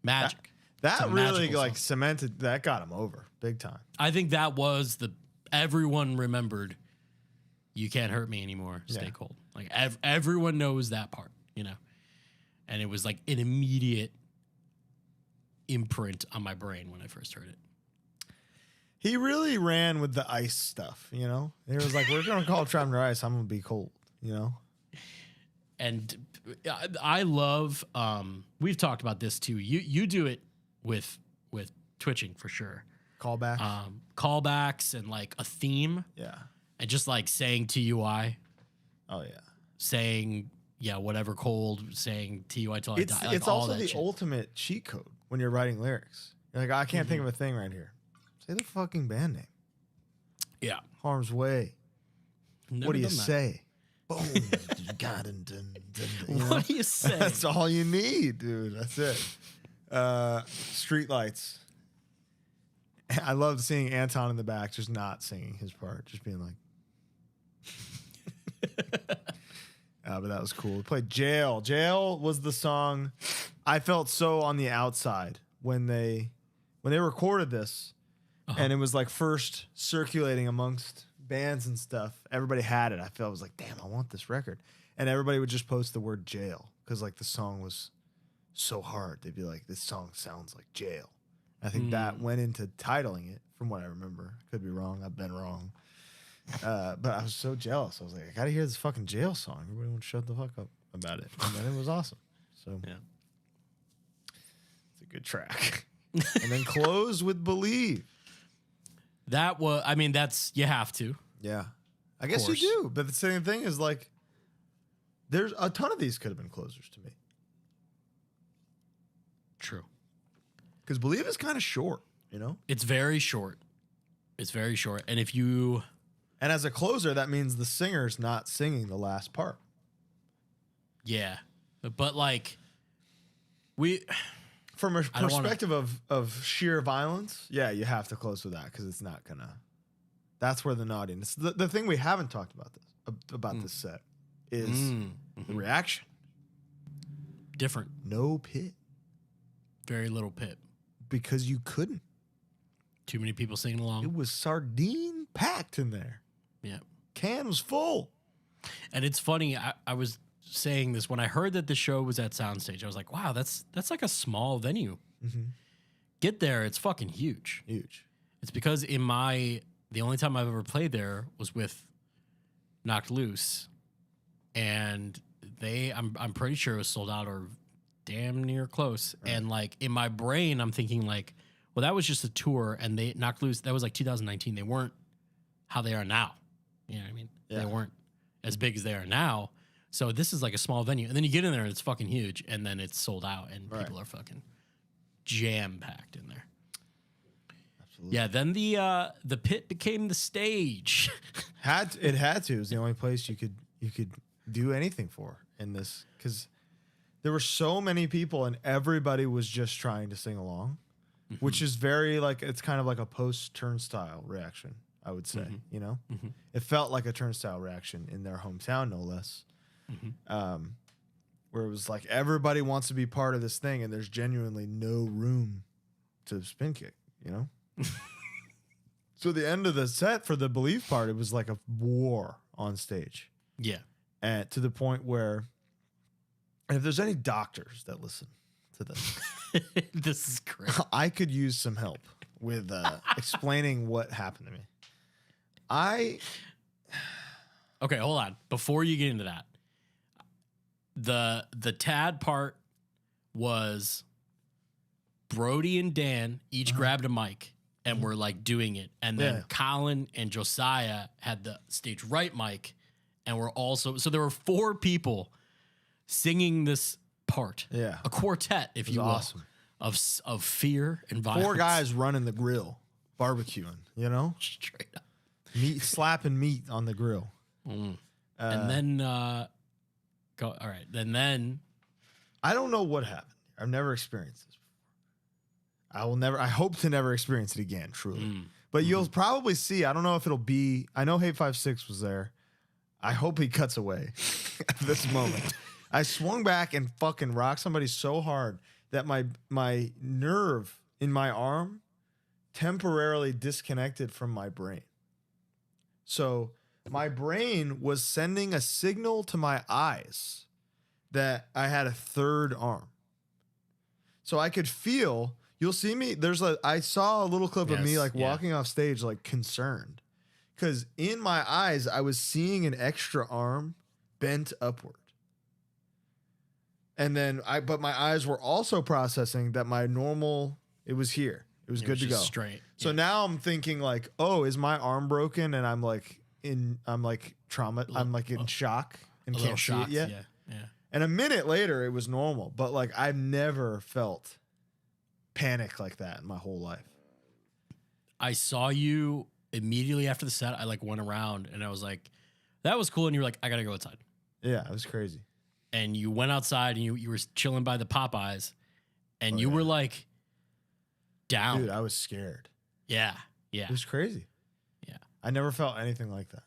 magic. That really like cemented, that got him over big time. I think that was everyone remembered You Can't Hurt Me Anymore, Stay Cold. Like everyone knows that part, you know? And it was like an immediate imprint on my brain when I first heard it. He really ran with the ice stuff, you know? He was like, we're going to call Triumphant Ice, I'm going to be cold, you know? And I love, we've talked about this too. You do it with twitching for sure. Callbacks and like a theme. Yeah. And just like saying TUI. Oh, yeah. Saying, whatever cold, saying TUI till I die. Like it's also the ultimate cheat code when you're writing lyrics. You're like, I can't think of a thing right here. Say the fucking band name. Yeah. Harm's Way. Never What do you done that. say? Boom. What do you say? That's all you need, dude. That's it. Streetlights. I loved seeing Anton in the back just not singing his part, just being like. But that was cool. We played Jail. Jail was the song I felt so on the outside when they recorded this, and it was like first circulating amongst bands and stuff. Everybody had it. I felt, I was like, damn, I want this record. And everybody would just post the word jail because like the song was so hard. They'd be like, this song sounds like jail. I think that went into titling it from what I remember. Could be wrong. I've been wrong. But I was so jealous. I was like, I gotta hear this fucking Jail song. Everybody won't shut the fuck up about it. And then it was awesome. So Yeah. it's a good track. And then close with Believe. That was, I mean, that's, you have to. Yeah. I guess you do. But the same thing is like, there's a ton of these could have been closers to me. True. Because Believe is kind of short, you know? It's very short. It's very short. And if you... And as a closer, that means the singer's not singing the last part. Yeah. But like, from a perspective of sheer violence, yeah, you have to close with that because it's not gonna. That's where the naughtiness. The thing we haven't talked about this set is the reaction. Different. No pit. Very little pit. Because you couldn't. Too many people singing along. It was sardine packed in there. Yeah. Can was full. And it's funny, I was saying this when I heard that the show was at Soundstage. I was like, wow, that's like a small venue. Mm-hmm. Get there, it's fucking huge. Huge. It's because the only time I've ever played there was with Knocked Loose, and I'm pretty sure it was sold out or damn near close. Right. And like in my brain, I'm thinking like, well, that was just a tour, and they Knocked Loose. That was like 2019. They weren't how they are now. You know what I mean? Yeah. They weren't as big as they are now. So this is like a small venue, and then you get in there and it's fucking huge, and then it's sold out, and people are fucking jam packed in there. Absolutely. Yeah. Then the pit became the stage. It had to. It was the only place you could do anything for in this, because there were so many people, and everybody was just trying to sing along, which is very like, it's kind of like a post Turnstile reaction, I would say. You know, it felt like a Turnstile reaction in their hometown, no less. Where it was like everybody wants to be part of this thing, and there's genuinely no room to spin kick, you know? So the end of the set for the Believe part, it was like a war on stage. Yeah. And to the point where, and if there's any doctors that listen to this, this is great. I could use some help with explaining what happened to me. Okay, hold on. Before you get into that, the Tad part was Brody and Dan each grabbed a mic and were like doing it, and then Colin and Josiah had the stage right mic, and were also, so there were 4 people singing this part. Yeah, a quartet, if you will, awesome. of fear and violence. 4 guys running the grill, barbecuing, you know, straight up, slapping meat on the grill. And then all right. Then I don't know what happened. I've never experienced this before. I hope to never experience it again, truly. But you'll probably see, I don't know if it'll be, I know Hate 5-6 was there. I hope he cuts away at this moment. I swung back and fucking rocked somebody so hard that my nerve in my arm temporarily disconnected from my brain. So my brain was sending a signal to my eyes that I had a third arm. So I could feel, you'll see me, I saw a little clip of me like walking off stage like concerned. Because in my eyes, I was seeing an extra arm bent upward. And then but my eyes were also processing that my normal, it was here. It was good to go. Straight. So now I'm thinking like, oh, is my arm broken? And I'm like in shock and can't see it yet. Yeah. And a minute later, it was normal. But like, I've never felt panic like that in my whole life. I saw you immediately after the set, I like went around and I was like, that was cool. And you were like, I gotta go outside. Yeah, it was crazy. And you went outside and you were chilling by the Popeyes and you were like down. Dude, I was scared. Yeah. Yeah. It was crazy. Yeah. I never felt anything like that.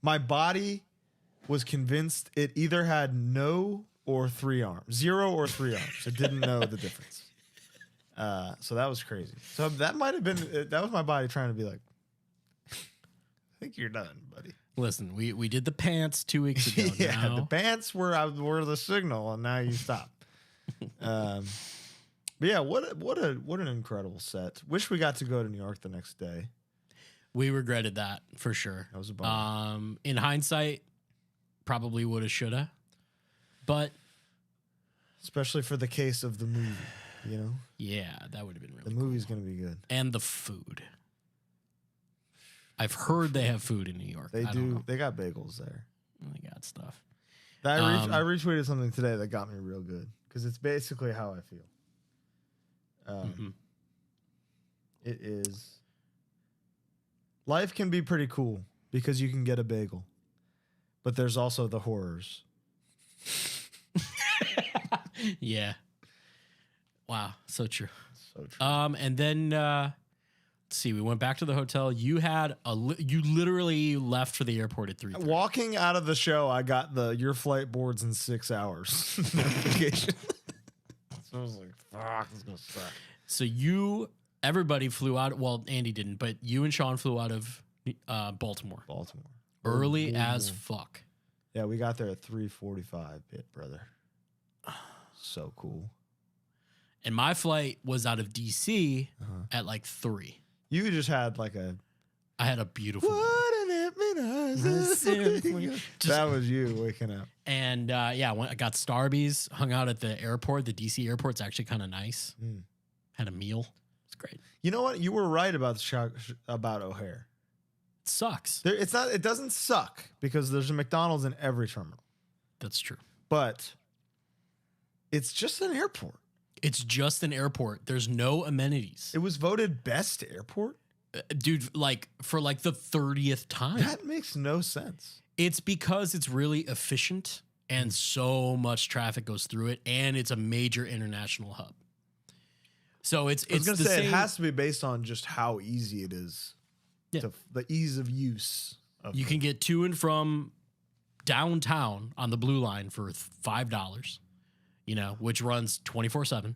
My body was convinced it either had no or 3 arms, 0 or 3 arms. It didn't know the difference. So that was crazy. So that might have been, that was my body trying to be like, I think you're done, buddy. Listen, we did the pants 2 weeks ago. Yeah, now. the pants were the signal, and now you stop. But yeah, what an incredible set. Wish we got to go to New York the next day. We regretted that for sure. That was a bummer. In hindsight, probably woulda, shoulda, but especially for the case of the movie, you know. Yeah, that would have been really. The movie's gonna be good, and the food. I've heard they have food in New York. They do. They got bagels there. They got stuff. I retweeted something today that got me real good because it's basically how I feel. It is. Life can be pretty cool because you can get a bagel, but there's also the horrors. Yeah. Wow. So true. So true. And then let's see. We went back to the hotel. You had you literally left for the airport at 3:30. Walking out of the show, I got your flight boards in 6 hours notification. So I was like, "Fuck, this is gonna suck." So everybody flew out. Well, Andy didn't, but you and Sean flew out of Baltimore. Early as fuck. Yeah, we got there at 3:45, brother. So cool. And my flight was out of DC at like 3. You just had I had a beautiful. Wouldn't it be nice? That was you waking up. And I got Starbucks, hung out at the airport. The DC airport's actually kind of nice. Had a meal. It's great. You know what? You were right about about O'Hare. It sucks. It's not. It doesn't suck because there's a McDonald's in every terminal. That's true. But it's just an airport. It's just an airport. There's no amenities. It was voted best airport? Dude, for the 30th time. That makes no sense. It's because it's really efficient and so much traffic goes through it, and it's a major international hub. So it's I was going to say, it has to be based on just how easy it is. Yeah. The ease of use. You can get to and from downtown on the Blue Line for $5, which runs 24/7.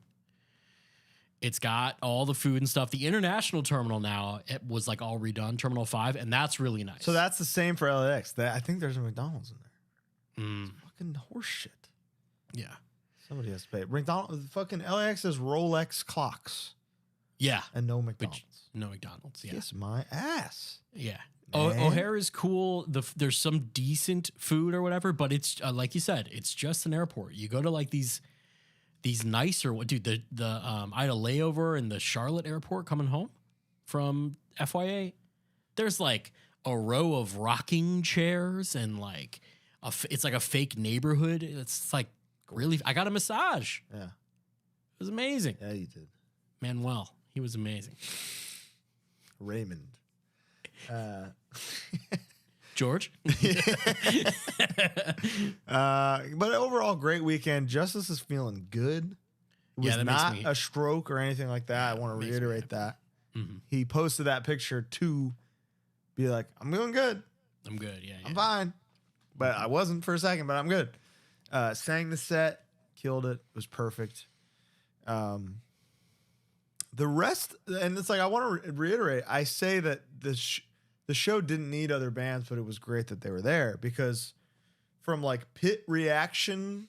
It's got all the food and stuff. The international terminal now, it was all redone, Terminal 5, and that's really nice. So that's the same for LAX. I think there's a McDonald's in there. It's fucking horse shit. Yeah. Somebody has to pay. McDonald's, fucking LAX has Rolex clocks. Yeah. And no McDonald's. No McDonald's, yeah. Kiss my ass. Yeah. O'Hare is cool. There's some decent food or whatever, but it's like you said, it's just an airport. You go to these nicer, dude. I had a layover in the Charlotte airport coming home from FYA. There's a row of rocking chairs and it's like a fake neighborhood. It's really. I got a massage. Yeah, it was amazing. Yeah, you did. Manuel, he was amazing. Raymond. George. But overall, great weekend. Justice is feeling good. It was not a stroke or anything like that. I want to reiterate that. Mm-hmm. He posted that picture to be like, I'm doing good. I'm good. Yeah. I'm fine. But I wasn't for a second, but I'm good. Sang the set, killed it. It was perfect. The rest, and it's I want to reiterate, I say that the show didn't need other bands, but it was great that they were there because from pit reaction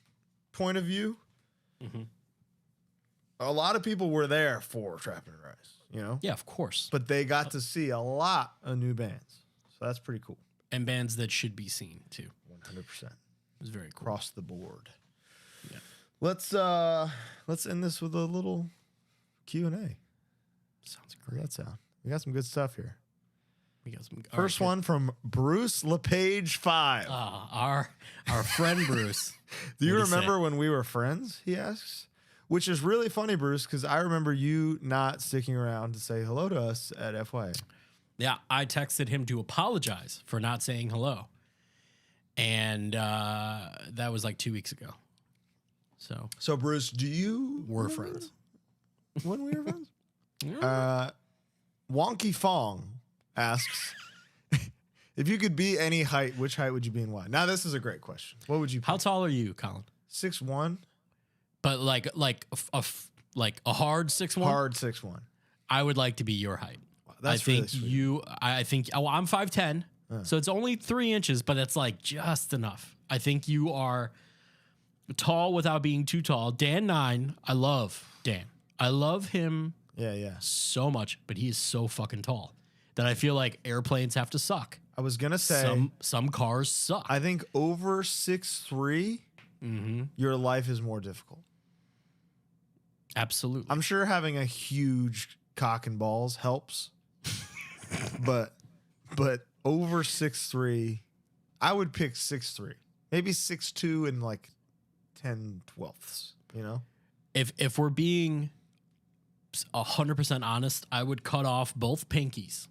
point of view, a lot of people were there for Trap and Rise, Yeah, of course. But they got to see a lot of new bands. So that's pretty cool. And bands that should be seen too. 100%. It was very cool. Across the board. Yeah. Let's end this with a little Q&A. Sounds great. That sound. We got some good stuff here. We got some. First one from Bruce LePage 5. Our friend Bruce. Do you remember when we were friends? He asks. Which is really funny, Bruce, because I remember you not sticking around to say hello to us at FYA. Yeah, I texted him to apologize for not saying hello. And that was like 2 weeks ago. So Bruce, do you... We're friends. When we were friends? Wonky Fong asks, if you could be any height, which height would you be and why? Now, this is a great question. What would you pick? How tall are you, Colin? 6'1"? But like a hard 6'1"? Hard 6'1". I would like to be your height. Wow, that's I think really sweet. I'm 5'10", so it's only 3 inches, but it's like just enough. I think you are tall without being too tall. Dan 9, I love Dan. I love him so much, but he is so fucking tall that I feel like airplanes have to suck. I was going to say... Some cars suck. I think over 6'3", your life is more difficult. Absolutely. I'm sure having a huge cock and balls helps. but over 6'3", I would pick 6'3". Maybe 6'2" and like 10/12ths, you know? If we're being 100% honest, I would cut off both pinkies.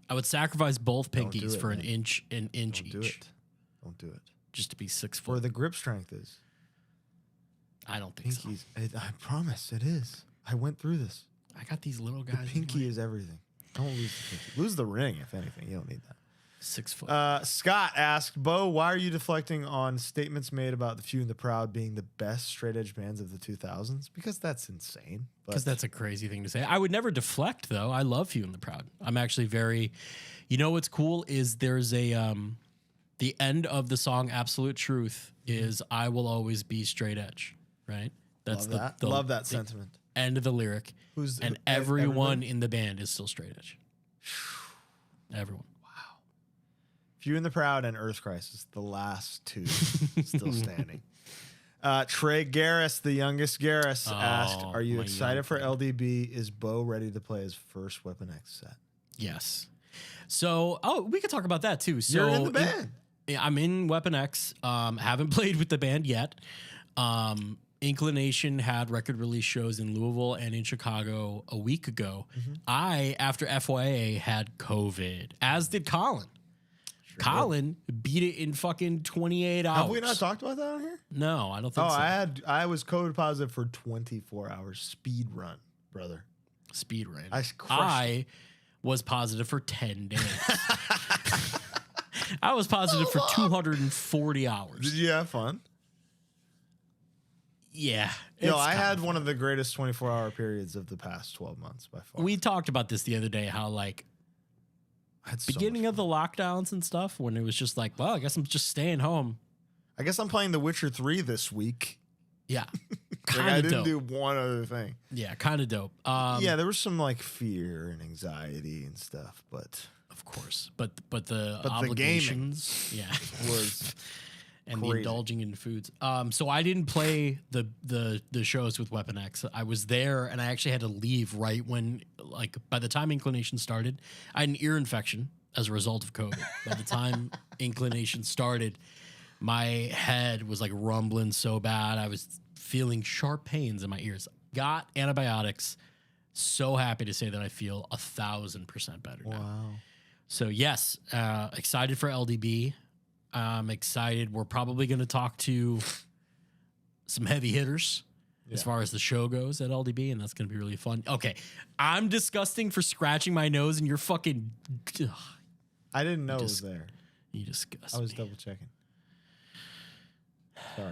I would sacrifice both pinkies for an inch each. Don't do it. Just to be 6 foot. Where the grip strength is. I don't think pinkies, so. I promise it is. I went through this. I got these little guys. The pinky is everything. Don't lose the pinky. Lose the ring, if anything. You don't need that. 6 foot. Scott asked, Bo, why are you deflecting on statements made about the Few and the Proud being the best straight edge bands of the 2000s? Because that's insane. Because that's a crazy thing to say. I would never deflect, though. I love Few and the Proud. I'm actually very... You know what's cool is there's a... the end of the song Absolute Truth is I will always be straight edge, right? That's Love that sentiment. End of the lyric. Everyone in the band is still straight edge. Everyone. Few and the Proud and Earth Crisis, the last two still standing. Trey Garris, the youngest Garris, asked, are you excited for LDB? Is Bo ready to play his first Weapon X set? Yes. So, we could talk about that too. So you're in the band. I'm in Weapon X. Haven't played with the band yet. Inclination had record release shows in Louisville and in Chicago a week ago. I, after FYA, had COVID, as did Colin. Colin beat it in fucking 28 hours. Have we not talked about that on here? No, I don't think so. I was COVID positive for 24 hours. Speed run, brother. Speed run. I was positive for 10 days. I was positive for 240 hours. Did you have fun? Yeah. I had one of the greatest 24-hour periods of the past 12 months by far. We talked about this the other day, how like beginning of the lockdowns and stuff, when it was just like, well, I guess I'm just staying home. I guess I'm playing The Witcher 3 this week. Yeah. I didn't do one other thing. Yeah, kind of dope. Yeah, there was some like fear and anxiety and stuff, but of course. But the obligations, the gaming was and crazy. the indulging in foods. So I didn't play the shows with Weapon X. I was there and I actually had to leave right when, like, by the time Inclination started, I had an ear infection as a result of COVID. By the time Inclination started, my head was like rumbling so bad. I was feeling sharp pains in my ears. Got antibiotics. So happy to say that I feel 1,000% better now. Wow. So yes, excited for LDB. I'm excited. We're probably going to talk to some heavy hitters as far as the show goes at LDB, and that's going to be really fun. Okay, I'm disgusting for scratching my nose, and you're fucking... Ugh. I didn't know it was there. You disgust I was me. double checking. Sorry.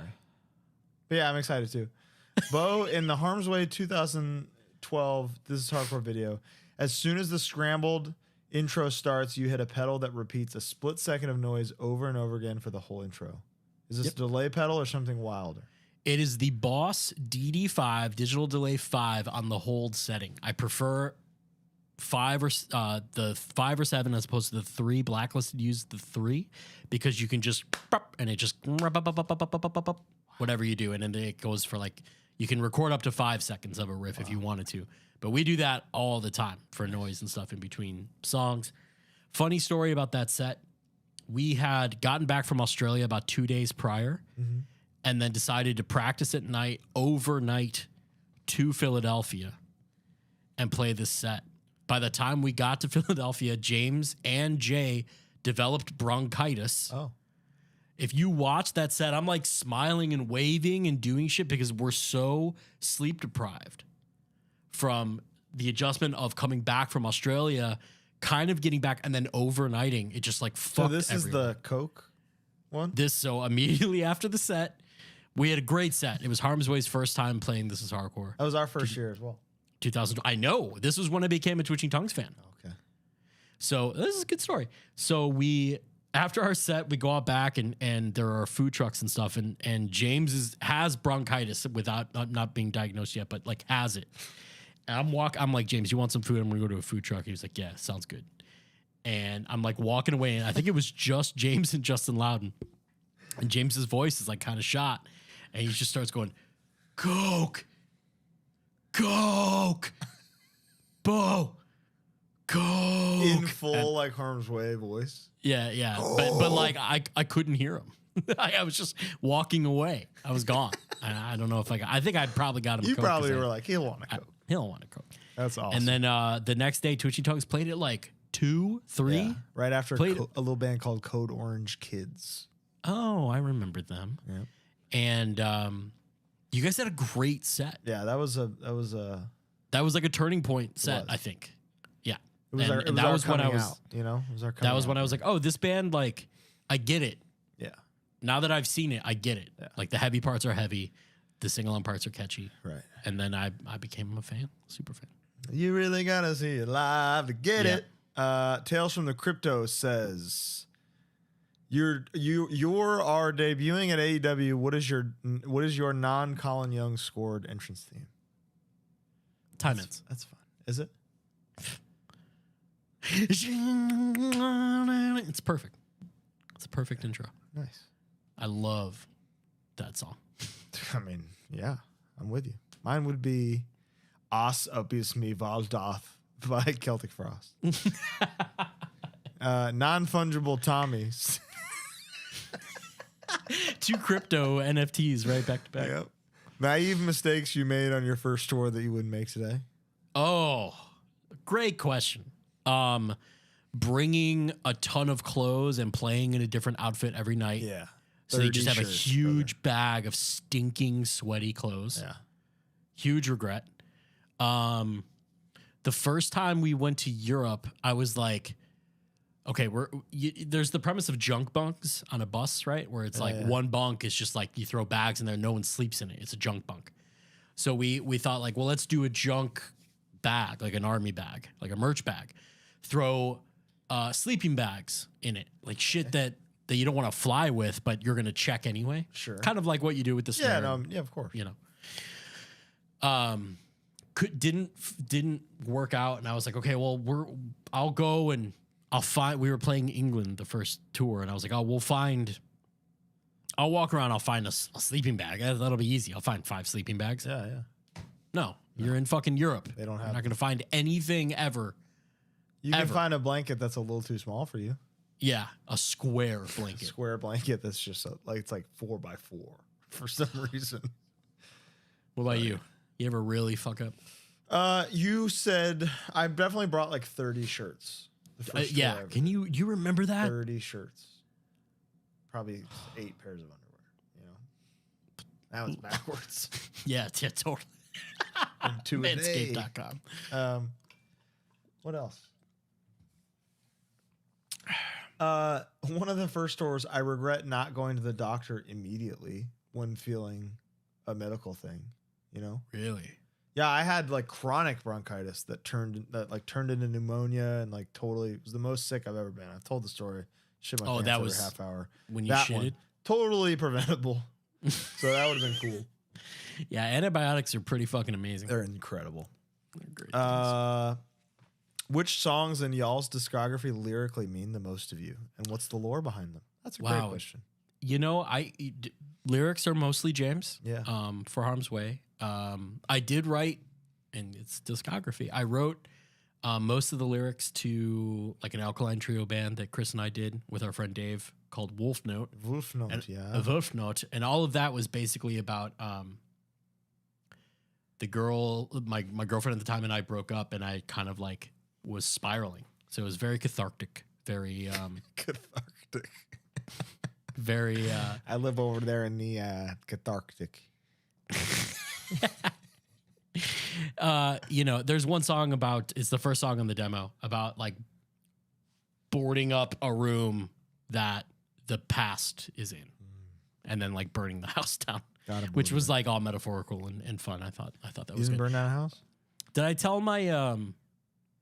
But yeah, I'm excited too. Bo, in the Harm's Way 2012, this is hardcore video. As soon as the scrambled intro starts, you hit a pedal that repeats a split second of noise over and over again for the whole intro. Is this a delay pedal or something wilder? It is the Boss DD5, Digital Delay 5 on the hold setting. I prefer the 5 or 7 as opposed to the 3. Blacklisted use the 3 because you can just and it just whatever you do, and then it goes for like, you can record up to 5 seconds of a riff if you wanted to. But we do that all the time for noise and stuff in between songs. Funny story about that set. We had gotten back from Australia about 2 days prior and then decided to practice at night, overnight to Philadelphia and play this set. by the time we got to Philadelphia, James and Jay developed bronchitis. Oh. If you watch that set, I'm like smiling and waving and doing shit because we're so sleep deprived from the adjustment of coming back from Australia, kind of getting back and then overnighting. It just like fucked So this everywhere. is the Coke one? So immediately after the set, we had a great set. It was Harm's Way's first time playing This Is Hardcore. That was our first year as well. 2000. I know. This was when I became a Twitching Tongues fan. Okay. So this is a good story. So after our set, we go out back and there are food trucks and stuff. And James has bronchitis without not being diagnosed yet, but like has it. And I'm like, James, you want some food? I'm gonna go to a food truck. He was like, yeah, sounds good. And I'm like walking away, and I think it was just James and Justin Loudon. And James's voice is like kind of shot, and he just starts going, Coke, Bo, Coke. In full like Harm's Way voice. Yeah. But like I couldn't hear him. I was just walking away. I was gone. I don't know if I think I probably got him. You a Coke probably were like, he'll want a Coke. He'll want a Coke. That's awesome. And then the next day, Twitchy Tongues played it like 2, 3. Yeah, right after Played a little band called Code Orange Kids. Oh, I remembered them. Yeah. And you guys had a great set. Yeah, that was like a turning point set, I think. Yeah. It was and that our was when I was out, you know, it was our that was when I was like, oh, this band, like, I get it. Yeah. Now that I've seen it, I get it. Yeah. Like the heavy parts are heavy, the sing-along parts are catchy. Right. And then I became a fan, super fan. You really gotta see it live to get Yeah. it. Tales from the Crypto says you are debuting at AEW. What is your non-Colin Young scored entrance theme? Time ends. That's fine. Is it? It's perfect. It's a perfect intro. Nice. I love that song. I mean, yeah, I'm with you. Mine would be Os Opus Me Valdoth by Celtic Frost. Non-fungible Tommies. 2 crypto NFTs right back to back. Yep. Naive mistakes you made on your first tour that you wouldn't make today. Oh, great question. Bringing a ton of clothes and playing in a different outfit every night. Yeah. So you just have a 30 shirts, huge bag of stinking, sweaty clothes. Yeah. Huge regret. The first time we went to Europe, I was like, okay, there's the premise of junk bunks on a bus, right? Where it's like one bunk is just like you throw bags in there, no one sleeps in it. It's a junk bunk. So we thought like, well, let's do a junk bag, like an army bag, like a merch bag. Throw sleeping bags in it, like shit that you don't want to fly with, but you're gonna check anyway. Sure. Kind of like what you do with the snare. Yeah, no, yeah, of course. You know. Didn't work out, and I was like, okay, well, I'll go and I'll find. We were playing England the first tour, and I was like, I'll walk around, I'll find a sleeping bag. That'll be easy. I'll find 5 sleeping bags. Yeah. No, you're in fucking Europe. They don't have. You're not gonna find anything ever. You can find a blanket that's a little too small for you. Yeah, a square blanket. Square blanket that's just it's like 4x4 for some reason. What about you? You ever really fuck up? You said I definitely brought like 30 shirts. Yeah. Can you remember that? 30 shirts. Probably 8 pairs of underwear. You know, now it's backwards. Yeah, totally. And 2 a day. Manscaped.com. What else? One of the first tours, I regret not going to the doctor immediately when feeling a medical thing. You know? Really? Yeah, I had like chronic bronchitis that turned into pneumonia and like totally it was the most sick I've ever been. I've told the story. Shit my pants that every was half hour. When you that shitted? One, totally preventable. So that would have been cool. Yeah, antibiotics are pretty fucking amazing. They're incredible. They're great things. Which songs in y'all's discography lyrically mean the most to you, and what's the lore behind them? That's a great question. You know, lyrics are mostly James. Yeah. For Harm's Way. I did write, and it's discography. I wrote most of the lyrics to like an Alkaline Trio band that Chris and I did with our friend Dave called Wolf Note. Wolf Note, yeah. Wolf Note, and all of that was basically about the girl. My girlfriend at the time and I broke up, and I kind of like was spiraling. So it was very cathartic, very Cathartic. very I live over there in the cathartic. you know, there's one song about, it's the first song on the demo about like boarding up a room that the past is in and then like burning the house down, which was like all metaphorical and fun. I thought that was You good. burn down a house? Did I tell my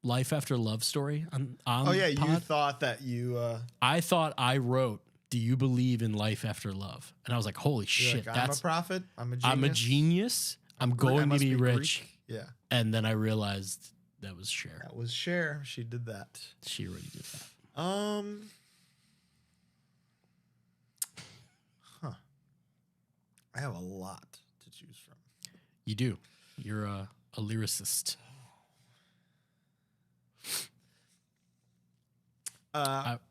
life after love story on Oh yeah, pod? you thought that you I thought I wrote, "Do you believe in life after love?" And I was like, "Holy shit, like, I'm a prophet. I'm a genius. I'm a genius. I'm going to be rich." Greek. Yeah. And then I realized that was Cher. That was Cher. She did that. She already did that. I have a lot to choose from. You do. You're a lyricist.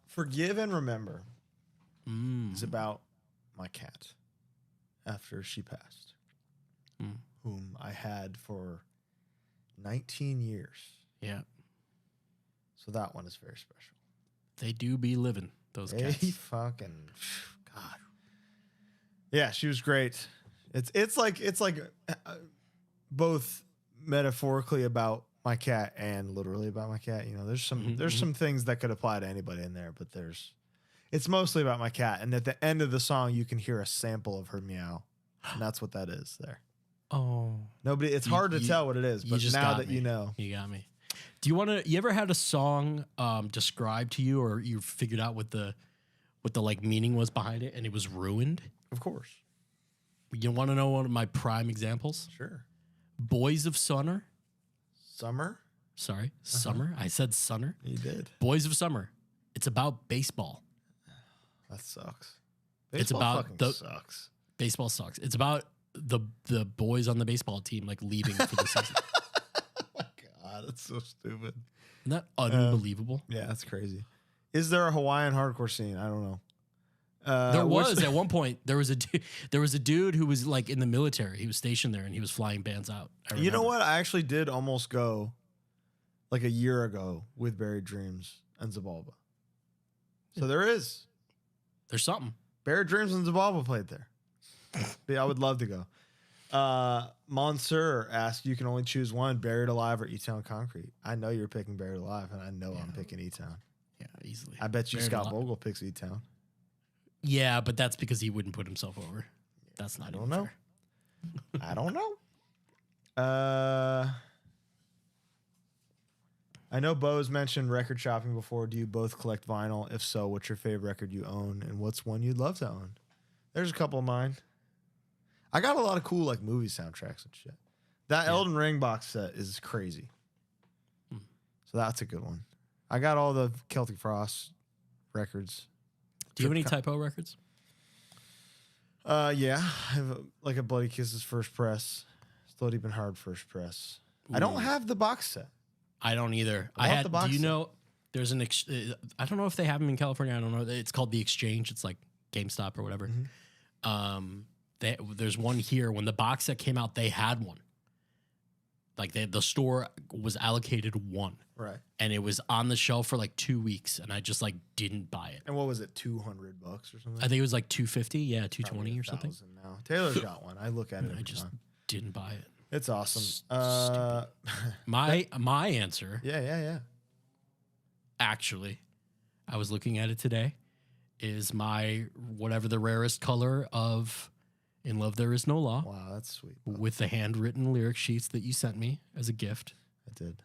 Forgive and Remember is about my cat after she passed, whom I had for 19 years. Yeah. So that one is very special. They do be living, those They cats. fucking God. Yeah, she was great. It's like both metaphorically about my cat and literally about my cat. You know, there's some things that could apply to anybody in there, but it's mostly about my cat. And at the end of the song, you can hear a sample of her meow, and that's what that is there. Oh, It's hard to tell what it is, but now that you know, you got me. Do you ever had a song described to you, or you figured out what the like meaning was behind it, and it was ruined? of course, You want to know one of my prime examples? sure. Boys of Summer. Summer, Sorry, Summer. I said Summer. you did. Boys of Summer. It's about baseball. That sucks. It's Baseball about fucking the- sucks. Baseball sucks. It's about the boys on the baseball team like leaving for the season. Oh my God, that's so stupid. Isn't that unbelievable? Yeah, that's crazy. Is there a Hawaiian hardcore scene? I don't know. There was at one point. There was a dude who was like in the military. He was stationed there and he was flying bands out. You know what? I actually did almost go like a year ago with Buried Dreams and Zabalba. So there's something. Buried Dreams and Zabalba played there. Yeah, I would love to go. Monsieur asked, you can only choose one, Buried Alive or E-Town Concrete. I know you're picking Buried Alive, and I know I'm picking E-Town. Yeah, easily. I bet you Buried Scott Alive. Vogel picks E-Town. Yeah, but that's because he wouldn't put himself over. That's not. I don't know. I don't know. I know Bo's mentioned record shopping before. Do you both collect vinyl? If so, what's your favorite record you own, and what's one you'd love to own? There's a couple of mine. I got a lot of cool like movie soundtracks and shit. That Elden Ring box set is crazy. So that's a good one. I got all the Celtic Frost records. Do you have any typo records? Yeah, I have like a Bloody Kisses first press, Slow Deep and Hard first press. I don't have the box set. I don't either. I want the box Do you set. know? There's an. I don't know if they have them in California. I don't know. It's called The Exchange. It's like GameStop or whatever. There's one here. When the box set came out, they had one. Like the store was allocated one, Right. and it was on the shelf for like 2 weeks, and I just like didn't buy it. And what was it, $200 or something? I think it was like $250, yeah, $220 or something. Now. Taylor's got one. I look at it I every just time. didn't buy it. It's awesome. Stupid. My answer, Yeah. actually, I was looking at it today, is my whatever the rarest color of In Love There Is No Law. Wow, that's sweet. Bo. With the handwritten lyric sheets that you sent me as a gift. I did.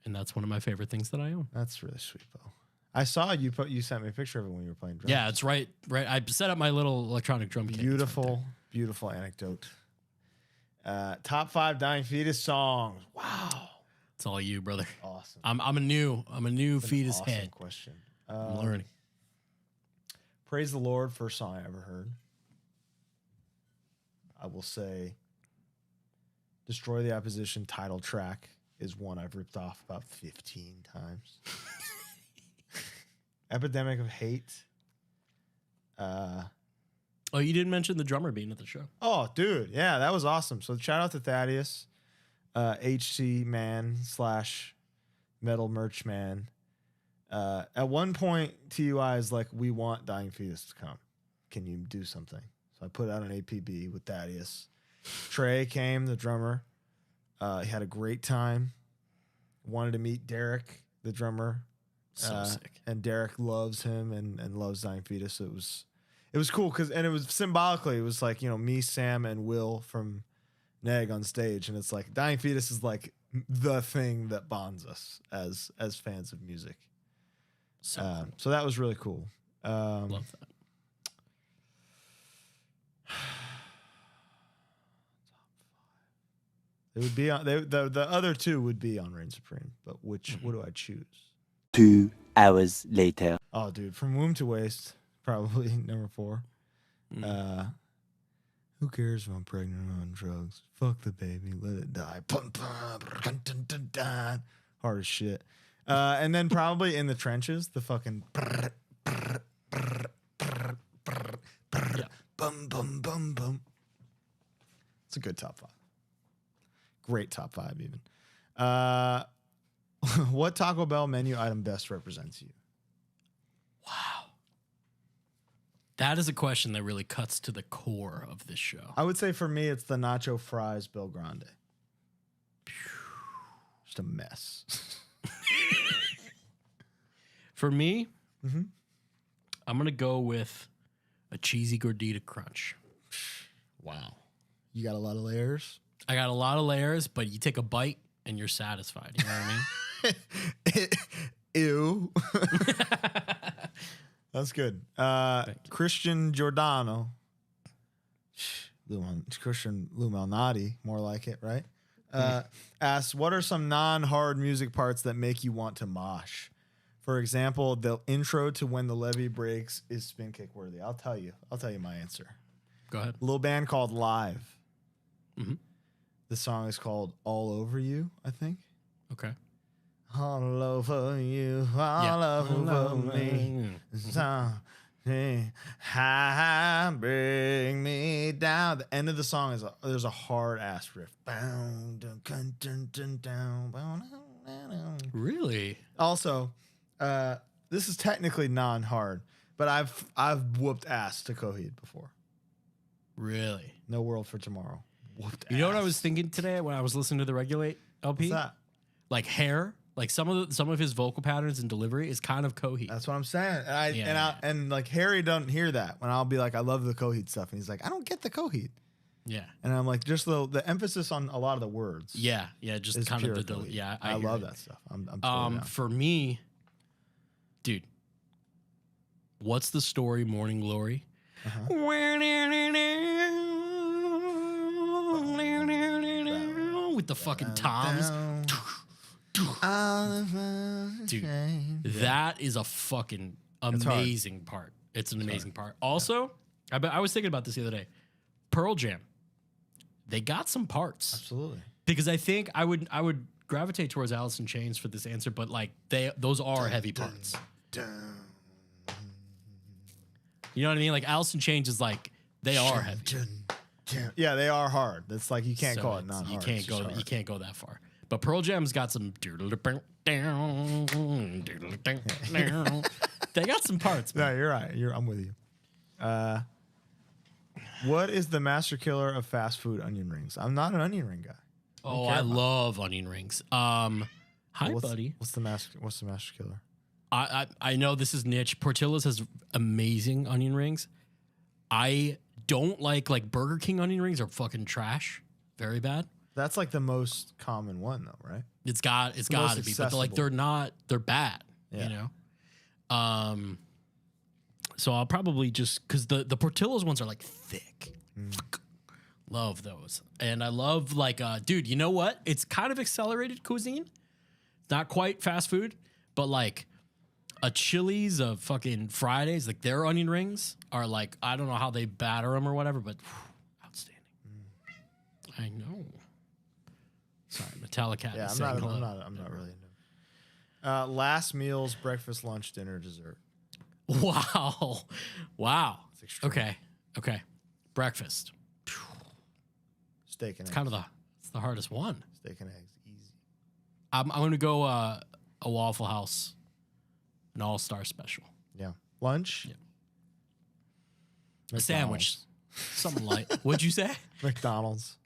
And that's one of my favorite things that I own. That's really sweet, Bo. I saw you sent me a picture of it when you were playing drums. Yeah, it's right. I set up my little electronic drum kit. Beautiful, beautiful anecdote. Top 5 Dying Fetus songs. Wow. It's all you, brother. Awesome. I'm a new fetus awesome head. question. I'm learning. Praise the Lord, first song I ever heard. I will say Destroy the Opposition title track is one I've ripped off about 15 times. Epidemic of Hate. Oh, you didn't mention the drummer being at the show. Oh, dude. Yeah, that was awesome. So shout out to Thaddeus, HC man / metal merch man. At one point, TUI is like, we want Dying Fetus to come. Can you do something? So I put out an APB with Thaddeus. Trey came, the drummer. He had a great time. Wanted to meet Derek, the drummer. So sick. And Derek loves him and loves Dying Fetus. So it was cool and it was symbolically, it was like, me, Sam, and Will from Neg on stage. And it's like Dying Fetus is like the thing that bonds us as fans of music. So that was really cool. Love that. It would be on the other two would be on Reign Supreme, but what do I choose? 2 hours later. Oh, dude, From Womb to Waist, probably number 4. Who cares if I'm pregnant or on drugs? Fuck the baby, let it die. Hard as shit. And then probably In the Trenches, the fucking bum bum bum bum. It's a good top 5. Great top 5 even. What Taco Bell menu item best represents you? Wow. That is a question that really cuts to the core of this show. I would say for me, it's the nacho fries Bill Grande. Just a mess. For me, I'm going to go with a cheesy gordita crunch. Wow. You got a lot of layers? I got a lot of layers, but you take a bite and you're satisfied. You know what I mean? Ew. That's good. Christian Giordano. Christian Lumalnati, more like it, right? Asks, what are some non-hard music parts that make you want to mosh? For example, the intro to When the Levee Breaks is spin kick worthy. I'll tell you my answer. Go ahead. A little band called Live. Mm-hmm. The song is called All Over You, I think. Okay. All over you, all over me. Bring me down. The end of the song is there's a hard ass riff. Really? Also, this is technically non-hard, but I've whooped ass to Coheed before. Really? No World for Tomorrow. Whooped You know ass. what I was thinking today when I was listening to the Regulate LP? What's that? Like Hair, like some of his vocal patterns and delivery is kind of Coheed. That's what I'm saying. And like Harry doesn't hear that when I'll be like, I love the Coheed stuff, and he's like, I don't get the Coheed. Yeah. And I'm like, just the emphasis on a lot of the words. Yeah, just is kind of pure Coheed. yeah. I hear love it. that stuff. I'm totally down. For me, dude, what's the story? Morning Glory. With the fucking toms. Dude, that is a fucking amazing part. It's an amazing part. Also, I was thinking about this the other day. Pearl Jam, they got some parts. Absolutely. Because I think I would gravitate towards Alice in Chains for this answer, but like those are heavy parts. You know what I mean? Like Alice in Chains is like they are heavy. Yeah, they are hard. It's like you can't call it non-hard. You can't go that far. But Pearl Jam's got some. They got some parts. Man. No, you're right. I'm with you. What is the master killer of fast food onion rings? I'm not an onion ring guy. I love onion rings. Hi, buddy. What's the master killer? I know this is niche. Portillo's has amazing onion rings. I don't like Burger King onion rings are fucking trash. Very bad. That's like the most common one though, right? It's got to be, but they're bad. Yeah. You know. So I'll probably just because the Portillo's ones are like thick. Love those, and I love dude. You know what? It's kind of accelerated cuisine. Not quite fast food, but like a Chili's of fucking Fridays, like their onion rings are like I don't know how they batter them or whatever, but outstanding. I know. Sorry, Metallica. Yeah, I'm not really into it. Last meals, breakfast, lunch, dinner, dessert. Wow. It's extreme. Okay. Breakfast. Steak and eggs. It's the hardest one. Steak and eggs, easy. I'm gonna go a Waffle House, an all-star special. Yeah. Lunch. Yeah. A McDonald's. sandwich. Something light. What'd you say? McDonald's.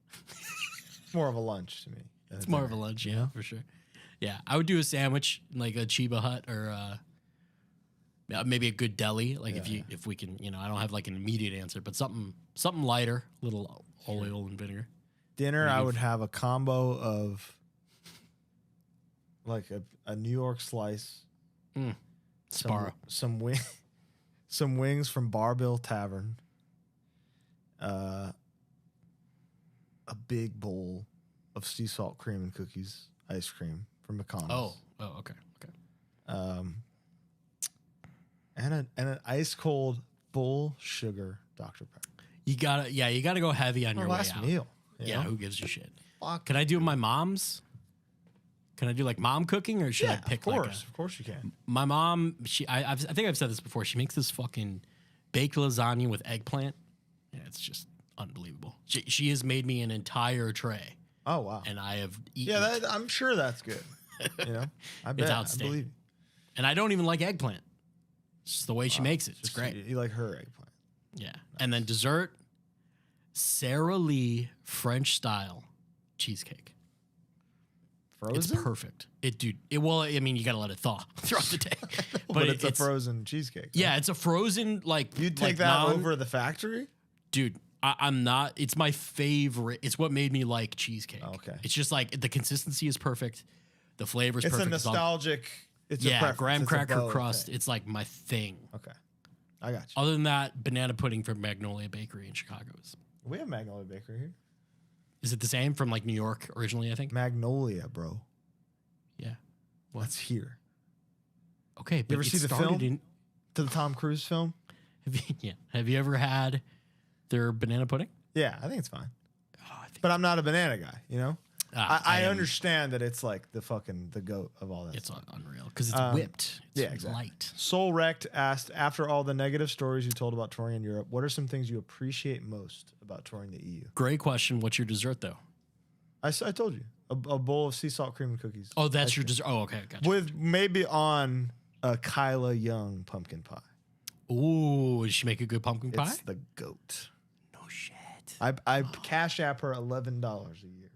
More of a lunch to me. It's more of a lunch, yeah, for sure. Yeah, I would do a sandwich, like a Chiba Hut or maybe a good deli. Like if we can, I don't have like an immediate answer, but something lighter, little oil and vinegar. Dinner, I would have a combo of like a New York slice, Sparrow, some wings from Bar-Bill Tavern, a big bowl of sea salt cream and cookies, ice cream from McConnell's. Oh, okay. And an ice cold full sugar Dr. Pepper. You gotta go heavy on your way Last out. meal. Yeah, who gives a shit? Fuck. Can I do my mom's? Can I do like mom cooking, or should I pick of course you can. my mom? I think I've said this before. She makes this fucking baked lasagna with eggplant. Yeah, it's just unbelievable. She has made me an entire tray, Oh wow. and I have eaten. Yeah, it. I'm sure that's good. I bet. outstanding. I believe you. And I don't even like eggplant. It's just the way she makes it. It's Just great. You like her eggplant. Yeah. And then dessert, Sara Lee French style cheesecake. Frozen? It's perfect. Well, I mean, you got to let it thaw throughout the day. but it's a frozen cheesecake. Right? Yeah, it's a frozen, like. You'd take that over the factory? Dude, I'm not. It's my favorite. It's what made me like cheesecake. Okay. It's just like the consistency is perfect. The flavor's It's perfect. a nostalgic. It's a yeah, preference. graham It's a cracker bow crust. thing. It's like my thing. Okay. I got you. Other than that, banana pudding from Magnolia Bakery in Chicago is. We have Magnolia Bakery here. Is it the same from like New York originally, I think? Magnolia, bro. Yeah. What's here? Okay, but You ever see the started film? To the Tom Cruise film? Have you ever had their banana pudding? Yeah, I think it's fine. Oh, I think But I'm not a banana guy, you know? I am- understand that it's like the goat of all that. It's stuff. unreal because it's whipped. It's yeah, exactly. light. Soul Wrecked asked, after all the negative stories you told about touring in Europe, what are some things you appreciate most about touring the EU? Great question. What's your dessert though? I told you. A bowl of sea salt cream and cookies. Oh, that's your dessert. Oh, okay, gotcha. With maybe on a Kyla Young pumpkin pie. Ooh, did she make a good pumpkin pie? It's the goat. No shit. I cash app her $11 a year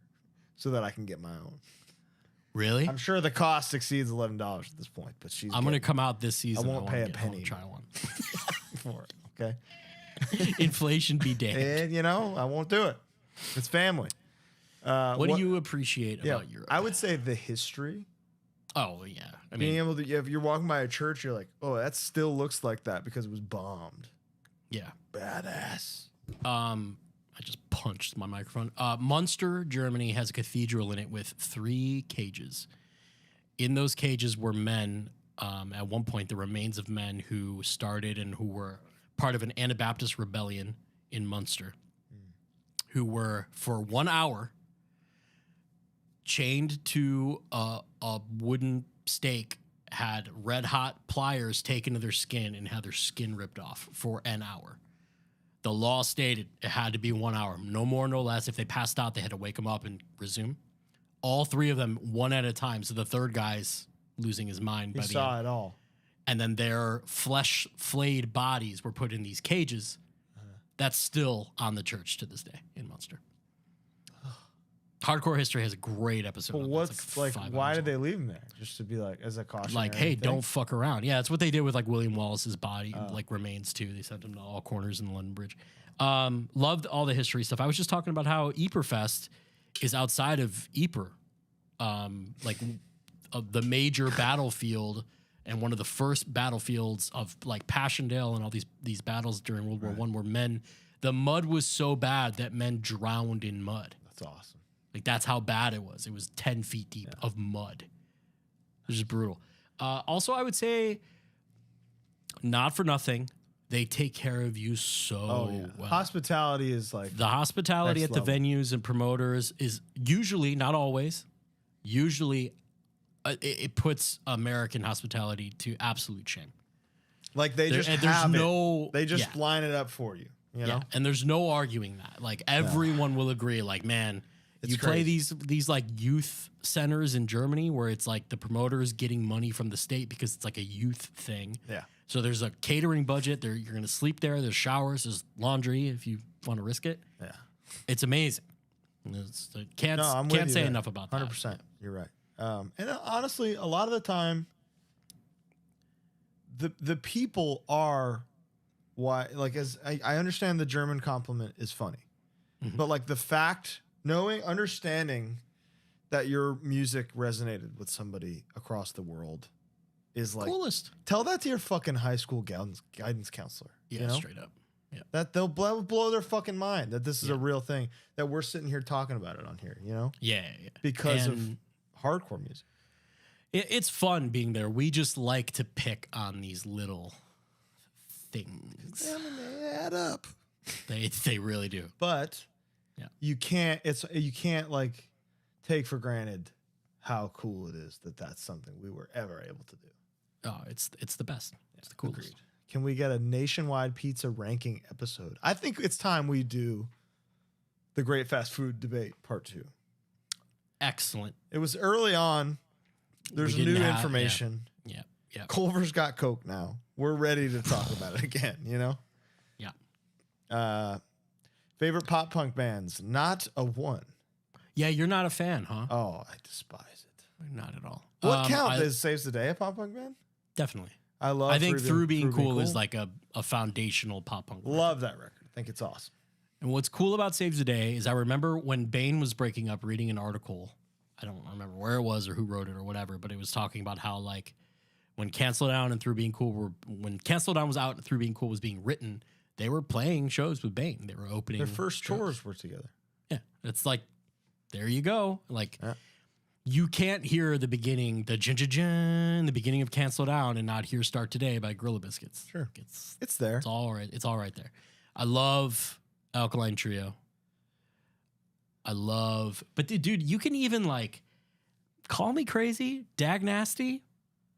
so that I can get my own. Really? I'm sure the cost exceeds $11 at this point, but I'm going to come out this season. I won't pay a wanna penny. Try one. for it. Okay. Inflation be damned. And I won't do it. It's family. What do you appreciate about Europe? I would say the history. Oh yeah. I Being mean, able to, if you're walking by a church, you're like, oh, that still looks like that because it was bombed. yeah. Badass. I just punched my microphone. Munster, Germany has a cathedral in it with 3 cages. In those cages were men, at one point, the remains of men who started and who were part of an Anabaptist rebellion in Munster, who were, for 1 hour, chained to a wooden stake, had red hot pliers taken to their skin and had their skin ripped off for an hour. The law stated it had to be 1 hour, no more, no less. If they passed out, they had to wake them up and resume. All 3 of them, one at a time. So the third guy's losing his mind He by the saw end. it all. And then their flesh-flayed bodies were put in these cages. That's still on the church to this day in Munster. Hardcore History has a great episode. But on that. what's It's like 5 why hours did they leave him there? Just to be like, as a caution. like, hey, don't fuck around. Yeah, that's what they did with like William Wallace's body, like remains too. They sent him to all corners in the London Bridge. Loved all the history stuff. I was just talking about how Ypres is outside of Ypres, the major battlefield and one of the first battlefields of like Passchendaele and all these battles during World War I, where the mud was so bad that men drowned in mud. That's awesome. Like that's how bad it was. It was 10 feet deep of mud. It was just brutal. Also, I would say, not for nothing, they take care of you so well. Hospitality is like The hospitality at Next the level. venues and promoters is usually, not always, it puts American hospitality to absolute shame. like they just and there's have it. no- They just yeah. line it up for you. You know. Yeah, and there's no arguing that. Like everyone will agree. Like, man, You play these like youth centers in Germany where it's like the promoter is getting money from the state because it's like a youth thing. Yeah. So there's a catering budget. You're going to sleep there. There's showers. There's laundry if you want to risk it. Yeah. It's amazing. Can't say enough about that. 100%. You're right. And honestly, a lot of the time, the people are why. Like, as I understand, the German compliment is funny, but like the fact, understanding that your music resonated with somebody across the world is like coolest. Tell that to your fucking high school guidance counselor. Yeah, you know? straight up. Yeah, that they'll blow their fucking mind that this is a real thing, that we're sitting here talking about it on here. You know? Yeah. Because of hardcore music. It's fun being there. We just like to pick on these little things. I mean, they add up. They really do. But you can't like take for granted how cool it is that that's something we were ever able to do. Oh, it's the best. It's the coolest. Agreed. Can we get a nationwide pizza ranking episode? I think it's time we do the Great Fast Food Debate Part 2. Excellent. It was early on. There's new information. Yeah. Culver's got Coke now. We're ready to talk about it again, you know? Yeah. Favorite pop punk bands? Not a one. Yeah, you're not a fan, huh? Oh, I despise it. Not at all. What count is Saves the Day a pop punk band? Definitely. I think Through Being Cool is like a foundational pop punk record. Love that record. I think it's awesome. And what's cool about Saves the Day is I remember when Bane was breaking up, reading an article. I don't remember where it was or who wrote it or whatever, but it was talking about how like when Cancel Down and Through Being Cool when Cancel Down was out and Through Being Cool was being written, they were playing shows with Bane. They were opening. Their first shows. tours were together. Yeah, it's like there you go. Like you can't hear the beginning, the beginning of Cancel Down and not hear Start Today by Gorilla Biscuits. Sure, it's there. It's all right. It's all right there. I love Alkaline Trio. But dude, you can even like call me crazy, Dag Nasty.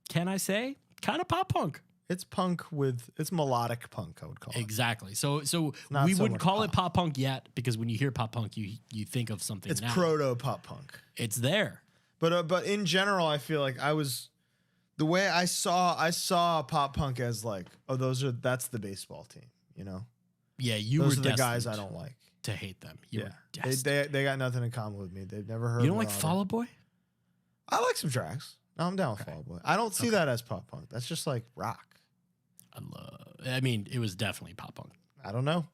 Can I say kind of pop punk? It's melodic punk, I would call it. Exactly. So Not we so wouldn't much call pop. it pop punk yet because when you hear pop punk, you think of something. It's now. proto pop punk. It's there. But in general, I feel like the way I saw pop punk as like, that's the baseball team, you know? Yeah, those are the guys I don't like. To hate them. Destined. They got nothing in common with me. They've never heard. You don't like Fall Out Boy? I like some tracks. No, I'm down with Fall Out Boy. I don't see that as pop punk. That's just like rock. I mean, it was definitely pop punk. I don't know.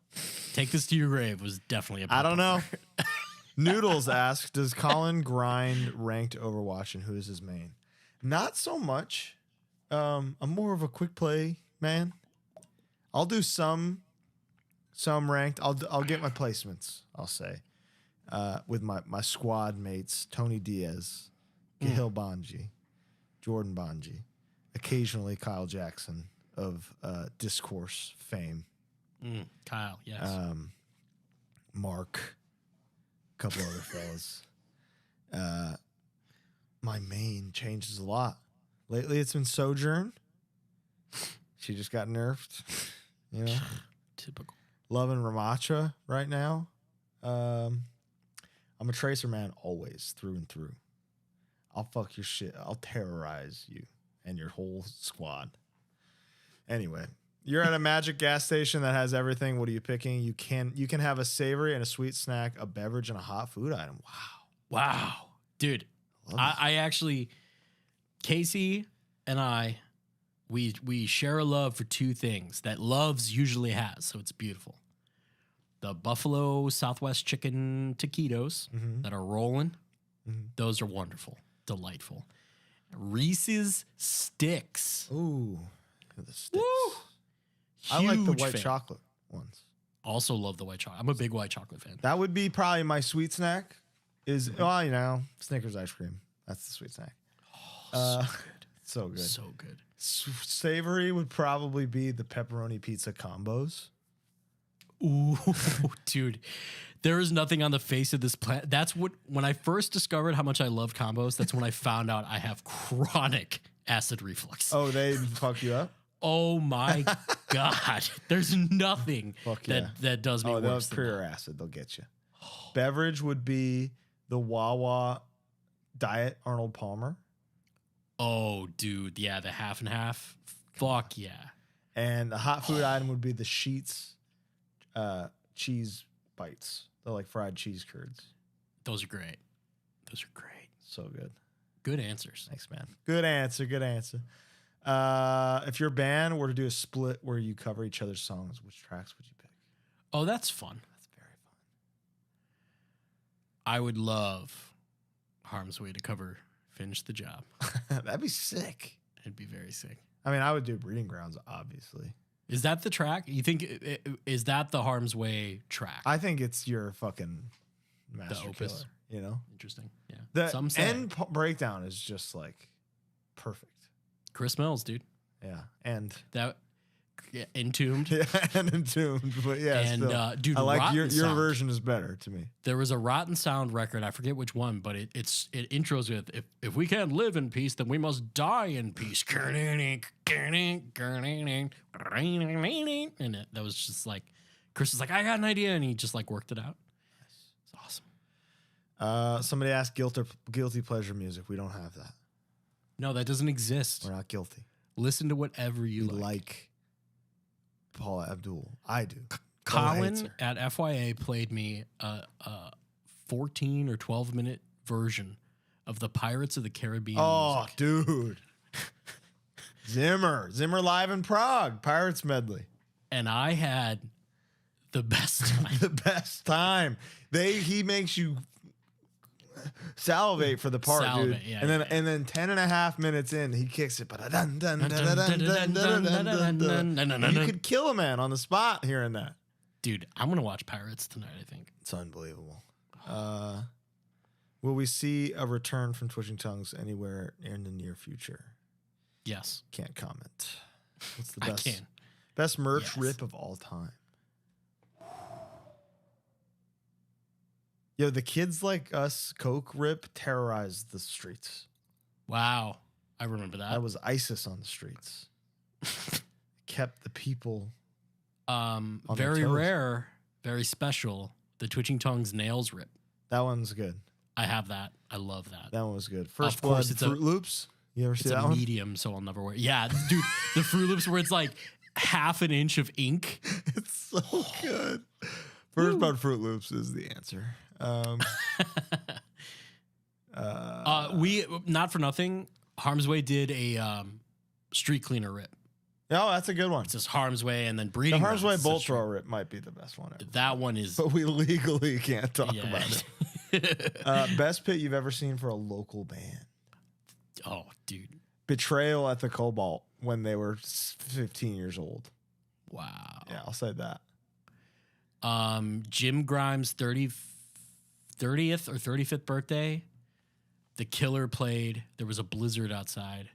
Take This to Your Grave was definitely a pop I don't know. punk. Noodles asks, does Colin grind ranked Overwatch and who is his main? Not so much. I'm more of a quick play man. I'll do some ranked. I'll get my placements, I'll say. With my squad mates, Tony Diaz, Gahil Bonji, Jordan Bonji, occasionally Kyle Jackson of Discourse fame. Kyle, yes. Mark, a couple other fellas. My main changes a lot. Lately it's been Sojourn. She just got nerfed. You know? Typical. Loving Ramacha right now. I'm a Tracer man always, through and through. I'll fuck your shit. I'll terrorize you and your whole squad. Anyway, you're at a Magic gas station that has everything. What are you picking? You can have a savory and a sweet snack, a beverage, and a hot food item. Wow. Dude, I actually, Casey and I, we share a love for two things that Loves usually has, so it's beautiful. The Buffalo Southwest chicken taquitos that are rolling, those are wonderful, delightful. Reese's Sticks. Ooh, the sticks. Woo! I like the Huge white fan. chocolate ones. Also love the white chocolate. I'm a big white chocolate fan. That would be probably my sweet snack. Snickers ice cream. That's the sweet snack. So good. So good. So good. Savory would probably be the pepperoni pizza combos. Ooh, dude. There is nothing on the face of this planet. That's when I first discovered how much I love combos, that's when I found out I have chronic acid reflux. Oh, they fuck you up? Oh my God. There's nothing Fuck yeah. that does me they'll worse than pure that. acid. They'll get you. Beverage would be the Wawa Diet Arnold Palmer. Oh, dude. Yeah, the half and half. Fuck yeah. And the hot food item would be the Sheets cheese bites. They're like fried cheese curds. Those are great. Those are great. So good. Good answers. Thanks, man. Good answer. Good answer. If your band were to do a split where you cover each other's songs, which tracks would you pick? Oh, that's fun. That's very I would love Harm's Way to cover Finish the Job. fun. That'd be sick. It'd be very sick. I mean, I would do Breeding Grounds, obviously. Is that the track? You think is that the Harm's Way track? I think it's your fucking master opus. killer, you know? Interesting. Yeah. The Some say. end breakdown is just like perfect. Chris Mills, dude. Yeah. And That Entombed. yeah, and Entombed, but yeah, And, still. dude, I like Rotten your Sound. version is better to me. There was a Rotten Sound record. I forget which one, but it intros with if we can't live in peace, then we must die in peace. And that was just like Chris was like, I got an idea, and he just like worked it out. It's awesome. Somebody asked guilty pleasure music. We don't have that. No, that doesn't exist. We're not guilty. Listen to whatever you We like. like Paula Abdul. I do. Colin at FYA played me a 14 or 12-minute version of the Pirates of the Caribbean Oh, music. dude. Zimmer live in Prague. Pirates medley. And I had the best time. The best time. He makes you salivate for the part, Salivate, dude. yeah, and then 10 and a half minutes in, he kicks it. You could kill a man on the spot hearing that. Dude, I'm going to watch Pirates tonight, I think. It's unbelievable. Will we see a return from Twitching Tongues anywhere in the near future? Yes. Can't comment. What's the I best can. best merch Yes. rip of all time? Yo, the Kids Like Us Coke rip terrorized the streets. Wow. I remember that. That was ISIS on the streets. Kept the people. on their Very toes. rare, very special. The Twitching Tongues Nails rip. That one's good. I have that. I love that. That one was good. First Of course, Blood, it's Fruit Loops. You ever see It's that a one? medium, so I'll never wear it. Yeah, dude, the Fruit Loops where it's like half an inch of ink. It's so good. First Blood, Fruit Loops is the answer. We not for nothing. Harm's Way did a street cleaner rip. Oh, that's a good one. It's just Harm's Way and then The Breeding Harm's Way Grounds is a bolt street- throw rip might be the best one ever. That one is. But we legally can't talk Yeah. about it. Best pit you've ever seen for a local band. Oh, dude! Betrayal at the Cobalt when they were 15 years old. Wow. Yeah, I'll say that. Jim Grimes' 30th or 35th birthday. The Killer played. There was a blizzard outside.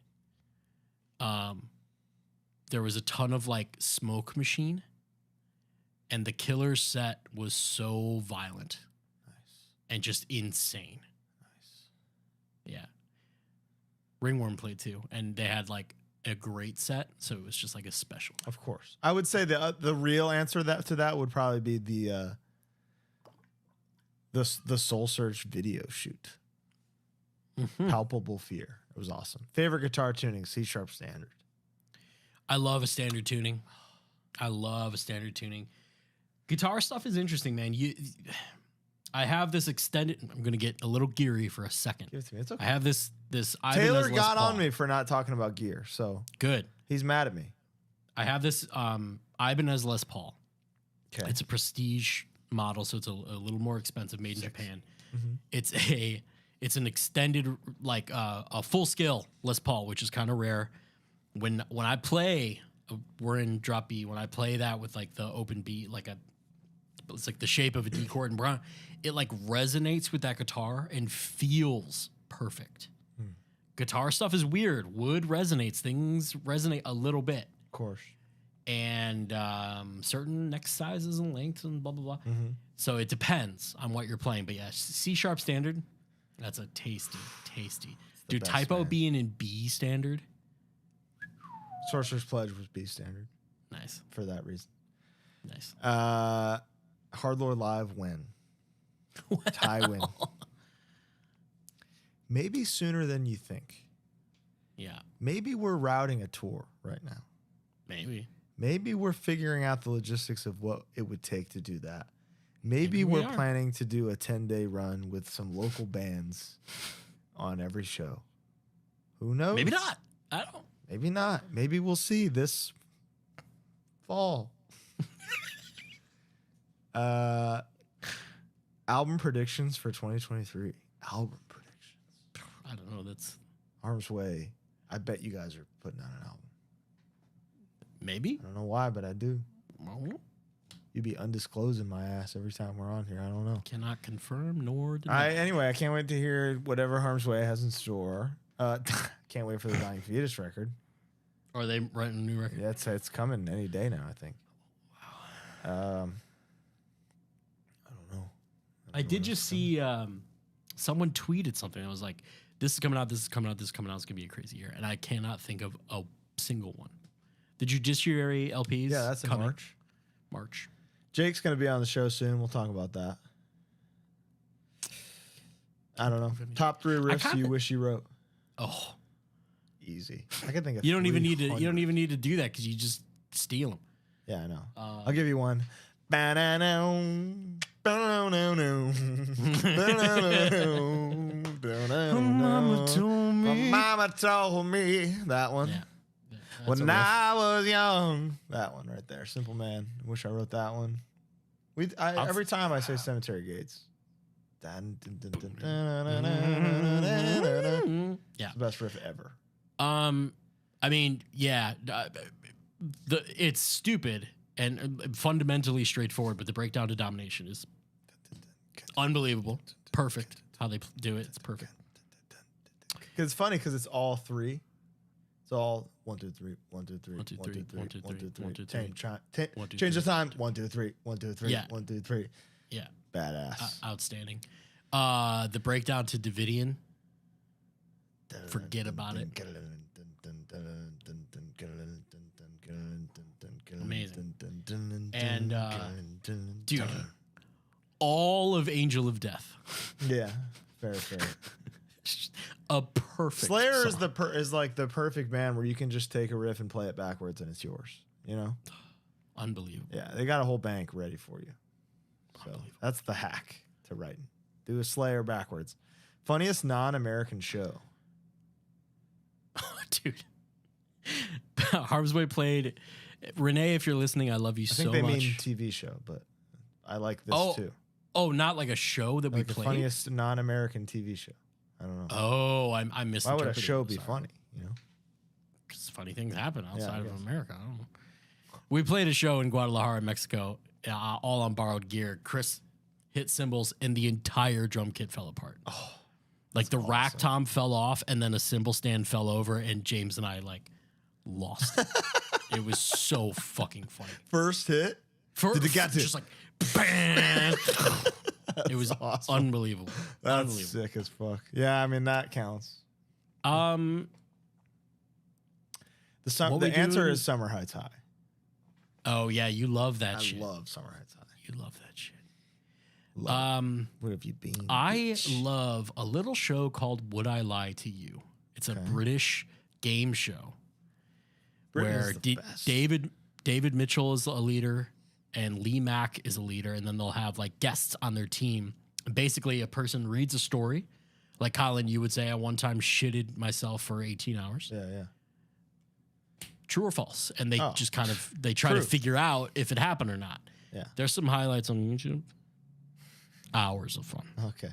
There was a ton of like smoke machine, and the Killer set was so violent and just insane. Yeah. Ringworm played too, and they had like a great set, so it was just like a special. Of course. I would say the real answer to that would probably be the Soul Search video shoot. Palpable Fear. It was awesome. Favorite guitar tuning, C sharp standard. I love a standard tuning. Guitar stuff is interesting, man. I have this extended. I'm gonna get a little geary for a second. Give it to me. It's okay. I have this Ibanez Taylor Les got Paul. on me for not talking about gear, so Good. he's mad at me. I have this Ibanez Les Paul. Okay. It's a prestige model, so it's a little more expensive, made in Japan. Mm-hmm. It's an extended, like a full scale Les Paul, which is kind of rare. When I play, we're in drop B. When I play that with like the open B, it's like the shape of a D chord and brown, it like resonates with that guitar and feels perfect. Guitar stuff is weird. Wood resonates. Things resonate a little bit. Of course. And certain neck sizes and lengths and blah, blah, blah. Mm-hmm. So it depends on what you're playing. But yeah, C sharp standard, that's a tasty. Dude, best, typo man. being in B standard, Sorcerer's Pledge was B standard nice. for that reason. Nice. HardLore live win. Tie win. maybe sooner than you think. Yeah. Maybe we're routing a tour right now. Maybe we're figuring out the logistics of what it would take to do that. Maybe we're planning to do a 10-day run with some local bands on every show. Who knows? Maybe not. I don't. Maybe not. Maybe we'll see this fall. Album predictions for 2023. Album predictions. I don't know. That's Harm's Way. I bet you guys are putting out an album. maybe. I don't know why, but I do. Well, You'd be undisclosing my ass every time we're on here. I don't know. cannot confirm nor deny. Anyway, I can't wait to hear whatever Harm's Way has in store. Can't wait for the Dying Fetus record. Are they writing a new record? Yeah, it's coming any day now, I think. Wow. I don't know. I did just see someone tweeted something. I was like, this is coming out, this is coming out, this is coming out. It's going to be a crazy year. And I cannot think of a single one. The Judiciary LPs? Yeah, that's in coming. March. Jake's going to be on the show soon. We'll talk about that. I don't know. Top 3 riffs you wish you wrote. Oh, easy. I can think of. You don't even need to. You don't even need to do that because you just steal them. Yeah, I know. I'll give you one. Mama told me that one. Yeah. When I was young, that one right there. Simple Man. Wish I wrote that one. Every time I say Cemetery Gates. Yeah. It's the best riff ever. I mean, yeah. It's stupid and fundamentally straightforward, but the breakdown to domination is unbelievable. Perfect. How they do it. It's perfect. It's funny because it's all 3. It's all 1, 2, 3, 1, 2, 3, 1, 2, 3, 1, 2, 3, 1, 2, 3. Change the time. 1, 2, 3, 1, 2, 3, Yeah. 1, 2, 3. Yeah. Badass. Outstanding. The breakdown to Davidian. Forget about it. Amazing. And dude, all of Angel of Death. Yeah, fair. A perfect Slayer song. is like the perfect band where you can just take a riff and play it backwards and it's yours. You know? Unbelievable. Yeah, they got a whole bank ready for you. So that's the hack to writing. Do a Slayer backwards. Funniest non-American show. Dude. Harm's Way played. Renee, if you're listening, I love you so much. I think they mean TV show, but I like this too. Oh, not like a show that we the played? Funniest non-American TV show. I don't know. Oh, I misinterpreted. Why would a show be funny? You know, because funny things happen outside of America. I don't know. We played a show in Guadalajara, Mexico, all on borrowed gear. Chris hit cymbals, and the entire drum kit fell apart. Oh, like the rack tom fell off, and then a cymbal stand fell over, and James and I lost it. It was so fucking funny. First hit. Did it get just like bam? It was awesome. Unbelievable. That's sick as fuck. Yeah, I mean that counts. The answer is Summer Heights High. Oh yeah, you love that shit. I love Summer Heights High. You love that shit. What have you been? I love a little show called Would I Lie to You? It's a British game show where David Mitchell is a leader and Lee Mack is a leader, and then they'll have guests on their team. Basically, a person reads a story, like Colin, you would say, I one time shitted myself for 18 hours. Yeah. True or false? And they just kind of try to figure out if it happened or not. Yeah. There's some highlights on YouTube. Hours of fun. Okay.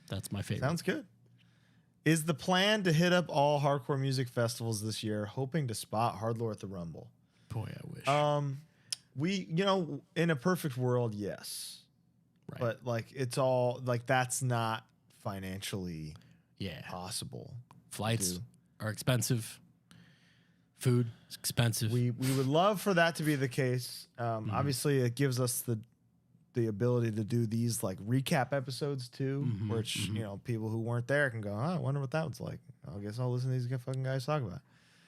That's my favorite. Sounds good. Is the plan to hit up all hardcore music festivals this year, hoping to spot HardLore at the Rumble? Boy, I wish. We, in a perfect world, yes. Right. But it's all that's not financially possible. Flights are expensive. Food is expensive. We would love for that to be the case. Obviously, it gives us the ability to do these recap episodes too, which people who weren't there can go, I wonder what that was like. I guess I'll listen to these fucking guys talk about it.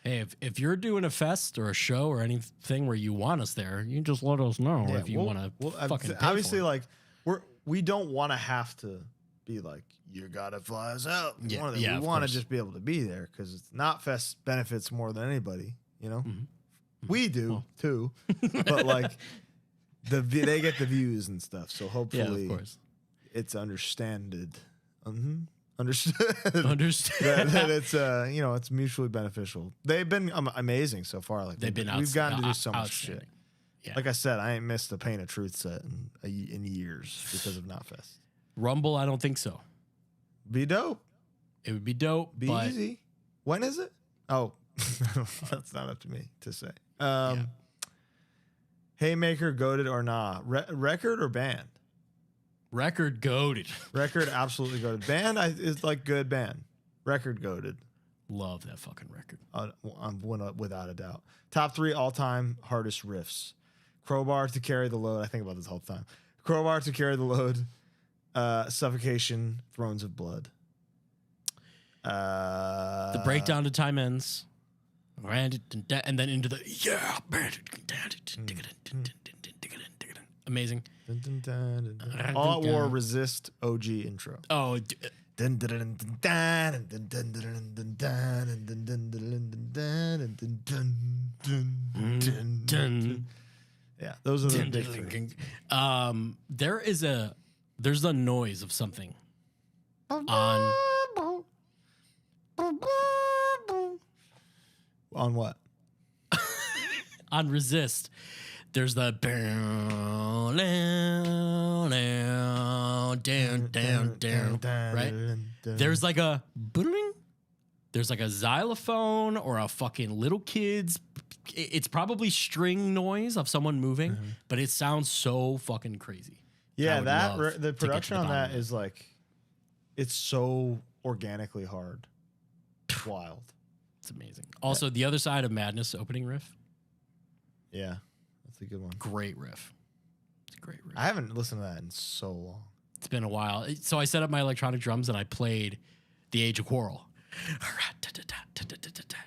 Hey, if you're doing a fest or a show or anything where you want us there, you just let us know if you want to fucking pay obviously for it. we don't want to have to be like, you gotta fly us out. Yeah, We of want to course. just be able to be there because it's Knotfest benefits more than anybody. You know, we do too, but like they get the views and stuff. So hopefully, of course. it's understood. Understood. Understand. that it's it's mutually beneficial. They've been amazing so far. Like They've been we've gotten to do so much shit. outstanding. Yeah. Like I said, I ain't missed a Pain of Truth set in years because of Knotfest. Rumble, I don't think so. Be dope. It would be dope. Be but easy. When is it? Oh, that's not up to me to say. Haymaker, goated or nah? Record or band? Record goated. Record, absolutely goated. Band is like good band. Record goated. Love that fucking record. Without a doubt. Top 3 all-time hardest riffs. Crowbar to Carry the Load. I think about this all the time. Crowbar to Carry the Load. Suffocation. Thrones of Blood. The breakdown to Time Ends. And then into the amazing. All Out War Resist OG intro. Oh, Yeah, those are the big three. There's a noise of something on what? on Resist. There's the right. There's like a boing. There's like a xylophone or a fucking little kid's. It's probably string noise of someone moving, but it sounds so fucking crazy. Yeah, the production on that is like, it's so organically hard. It's wild. It's amazing. Also, The Other Side of Madness opening riff. Yeah, that's a good one. Great riff. It's a great riff. I haven't listened to that in so long. It's been a while. So I set up my electronic drums and I played The Age of Quarrel.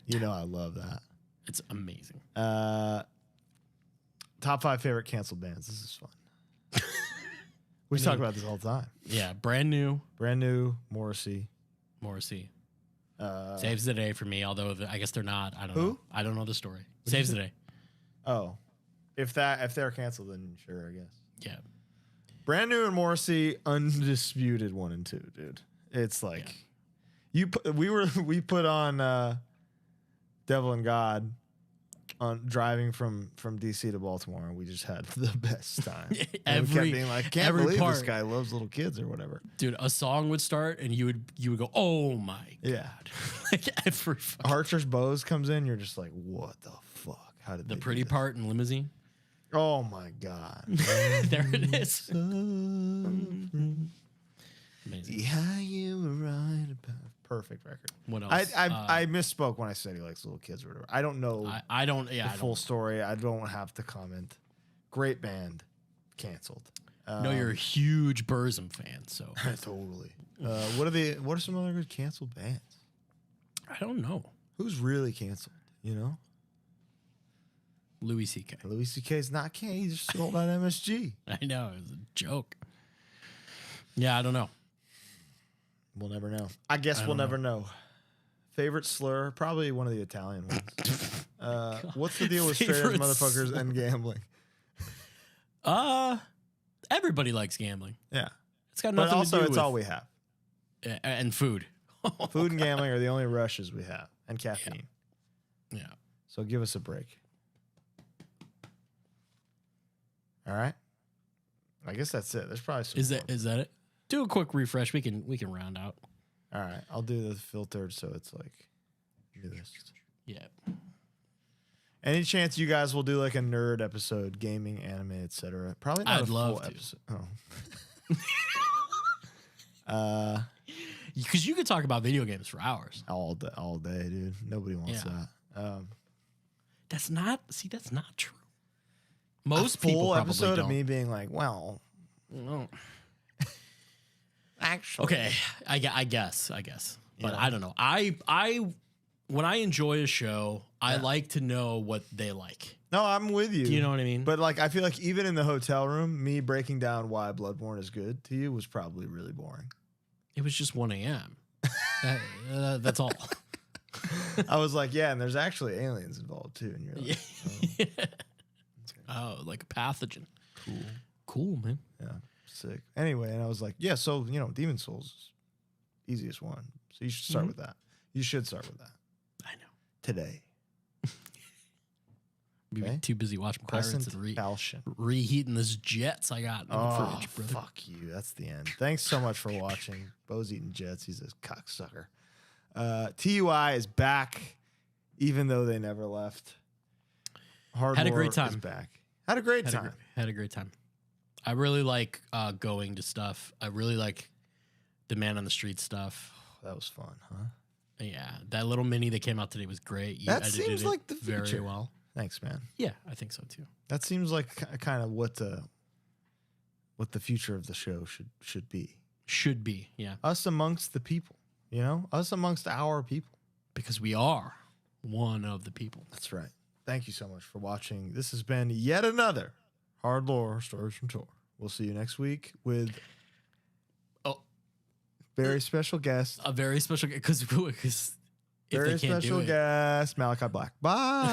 You know I love that. It's amazing. Top 5 favorite canceled bands. This is fun. We talk about this all the time. Yeah, brand new. Morrissey. Saves the Day for me, although I guess they're not. I don't know. I don't know the story. Saves the Day. Oh. If they're canceled, then sure, I guess. Yeah. Brand New and Morrissey, undisputed 1 and 2, dude. It's like we put on Devil and God on driving from DC to Baltimore, and we just had the best time. And we kept being like, can't believe this guy loves little kids or whatever. Dude, a song would start and you would go, oh my God. Like every Archer's Bows comes in, you're just like, what the fuck? How did the pretty part in Limousine? Oh my God. There it is. Amazing. Yeah, you were right about perfect record. What else? I misspoke when I said he likes little kids or whatever. I don't know the full story. I don't have to comment. Great band, canceled. No, you're a huge Burzum fan, so totally. What are some other good canceled bands? I don't know. Who's really canceled? You know, Louis C.K. Louis C.K.'s not canceled. He just sold out MSG. I know, it was a joke. Yeah, I don't know. We'll never know. I guess we'll never know. Favorite slur? Probably one of the Italian ones. What's the deal with straight edge motherfuckers and gambling? Everybody likes gambling. Yeah. It's got nothing to do with... But also, it's all we have. And food. Food and gambling are the only rushes we have. And caffeine. Yeah. So give us a break. All right. I guess that's it. There's probably some Is that it? Do a quick refresh. We can round out. All right. I'll do the filtered so it's like this. Yeah. Any chance you guys will do like a nerd episode, gaming, anime, etc.? Probably not I'd a love full to. episode. Oh. Because you could talk about video games for hours. All day, dude. Nobody wants that. That's not true. Most people full probably episode don't. of me being like, well, No. actually, Okay, I guess. But I don't know. I when I enjoy a show, I like to know what they like. No, I'm with you. Do you know what I mean? But like, I feel like even in the hotel room, me breaking down why Bloodborne is good to you was probably really boring. It was just 1 a.m. That's all. I was like, yeah, and there's actually aliens involved too. And you're like, Oh, like a pathogen. cool. Cool, man. Yeah, sick. Anyway, and I was like, yeah, so, Demon Souls is easiest one. So you should start with that. You should start with that. I know. Today. We've Okay. been too busy watching Pirates Crescent and Falchion. reheating this Jets I got in the fridge, brother. Fuck you. That's the end. Thanks so much for watching. Bo's eating Jets. He's a cocksucker. TUI is back, even though they never left. HardLore Had a great time. is back. Had a great time. Had a great time. I really like going to stuff. I really like the Man on the Street stuff. That was fun, huh? Yeah, that little mini that came out today was great. You That edited seems it like the very future. well. Thanks, man. Yeah, I think so too. That seems like kind of what the future of the show should be. Should be, yeah. Us amongst the people, us amongst our people. Because we are one of the people. That's right. Thank you so much for watching. This has been yet another HardLore Stories from Tour. We'll see you next week with very special guest. A very special, because if Very they can't special do it. guest, Malachi Black. Bye.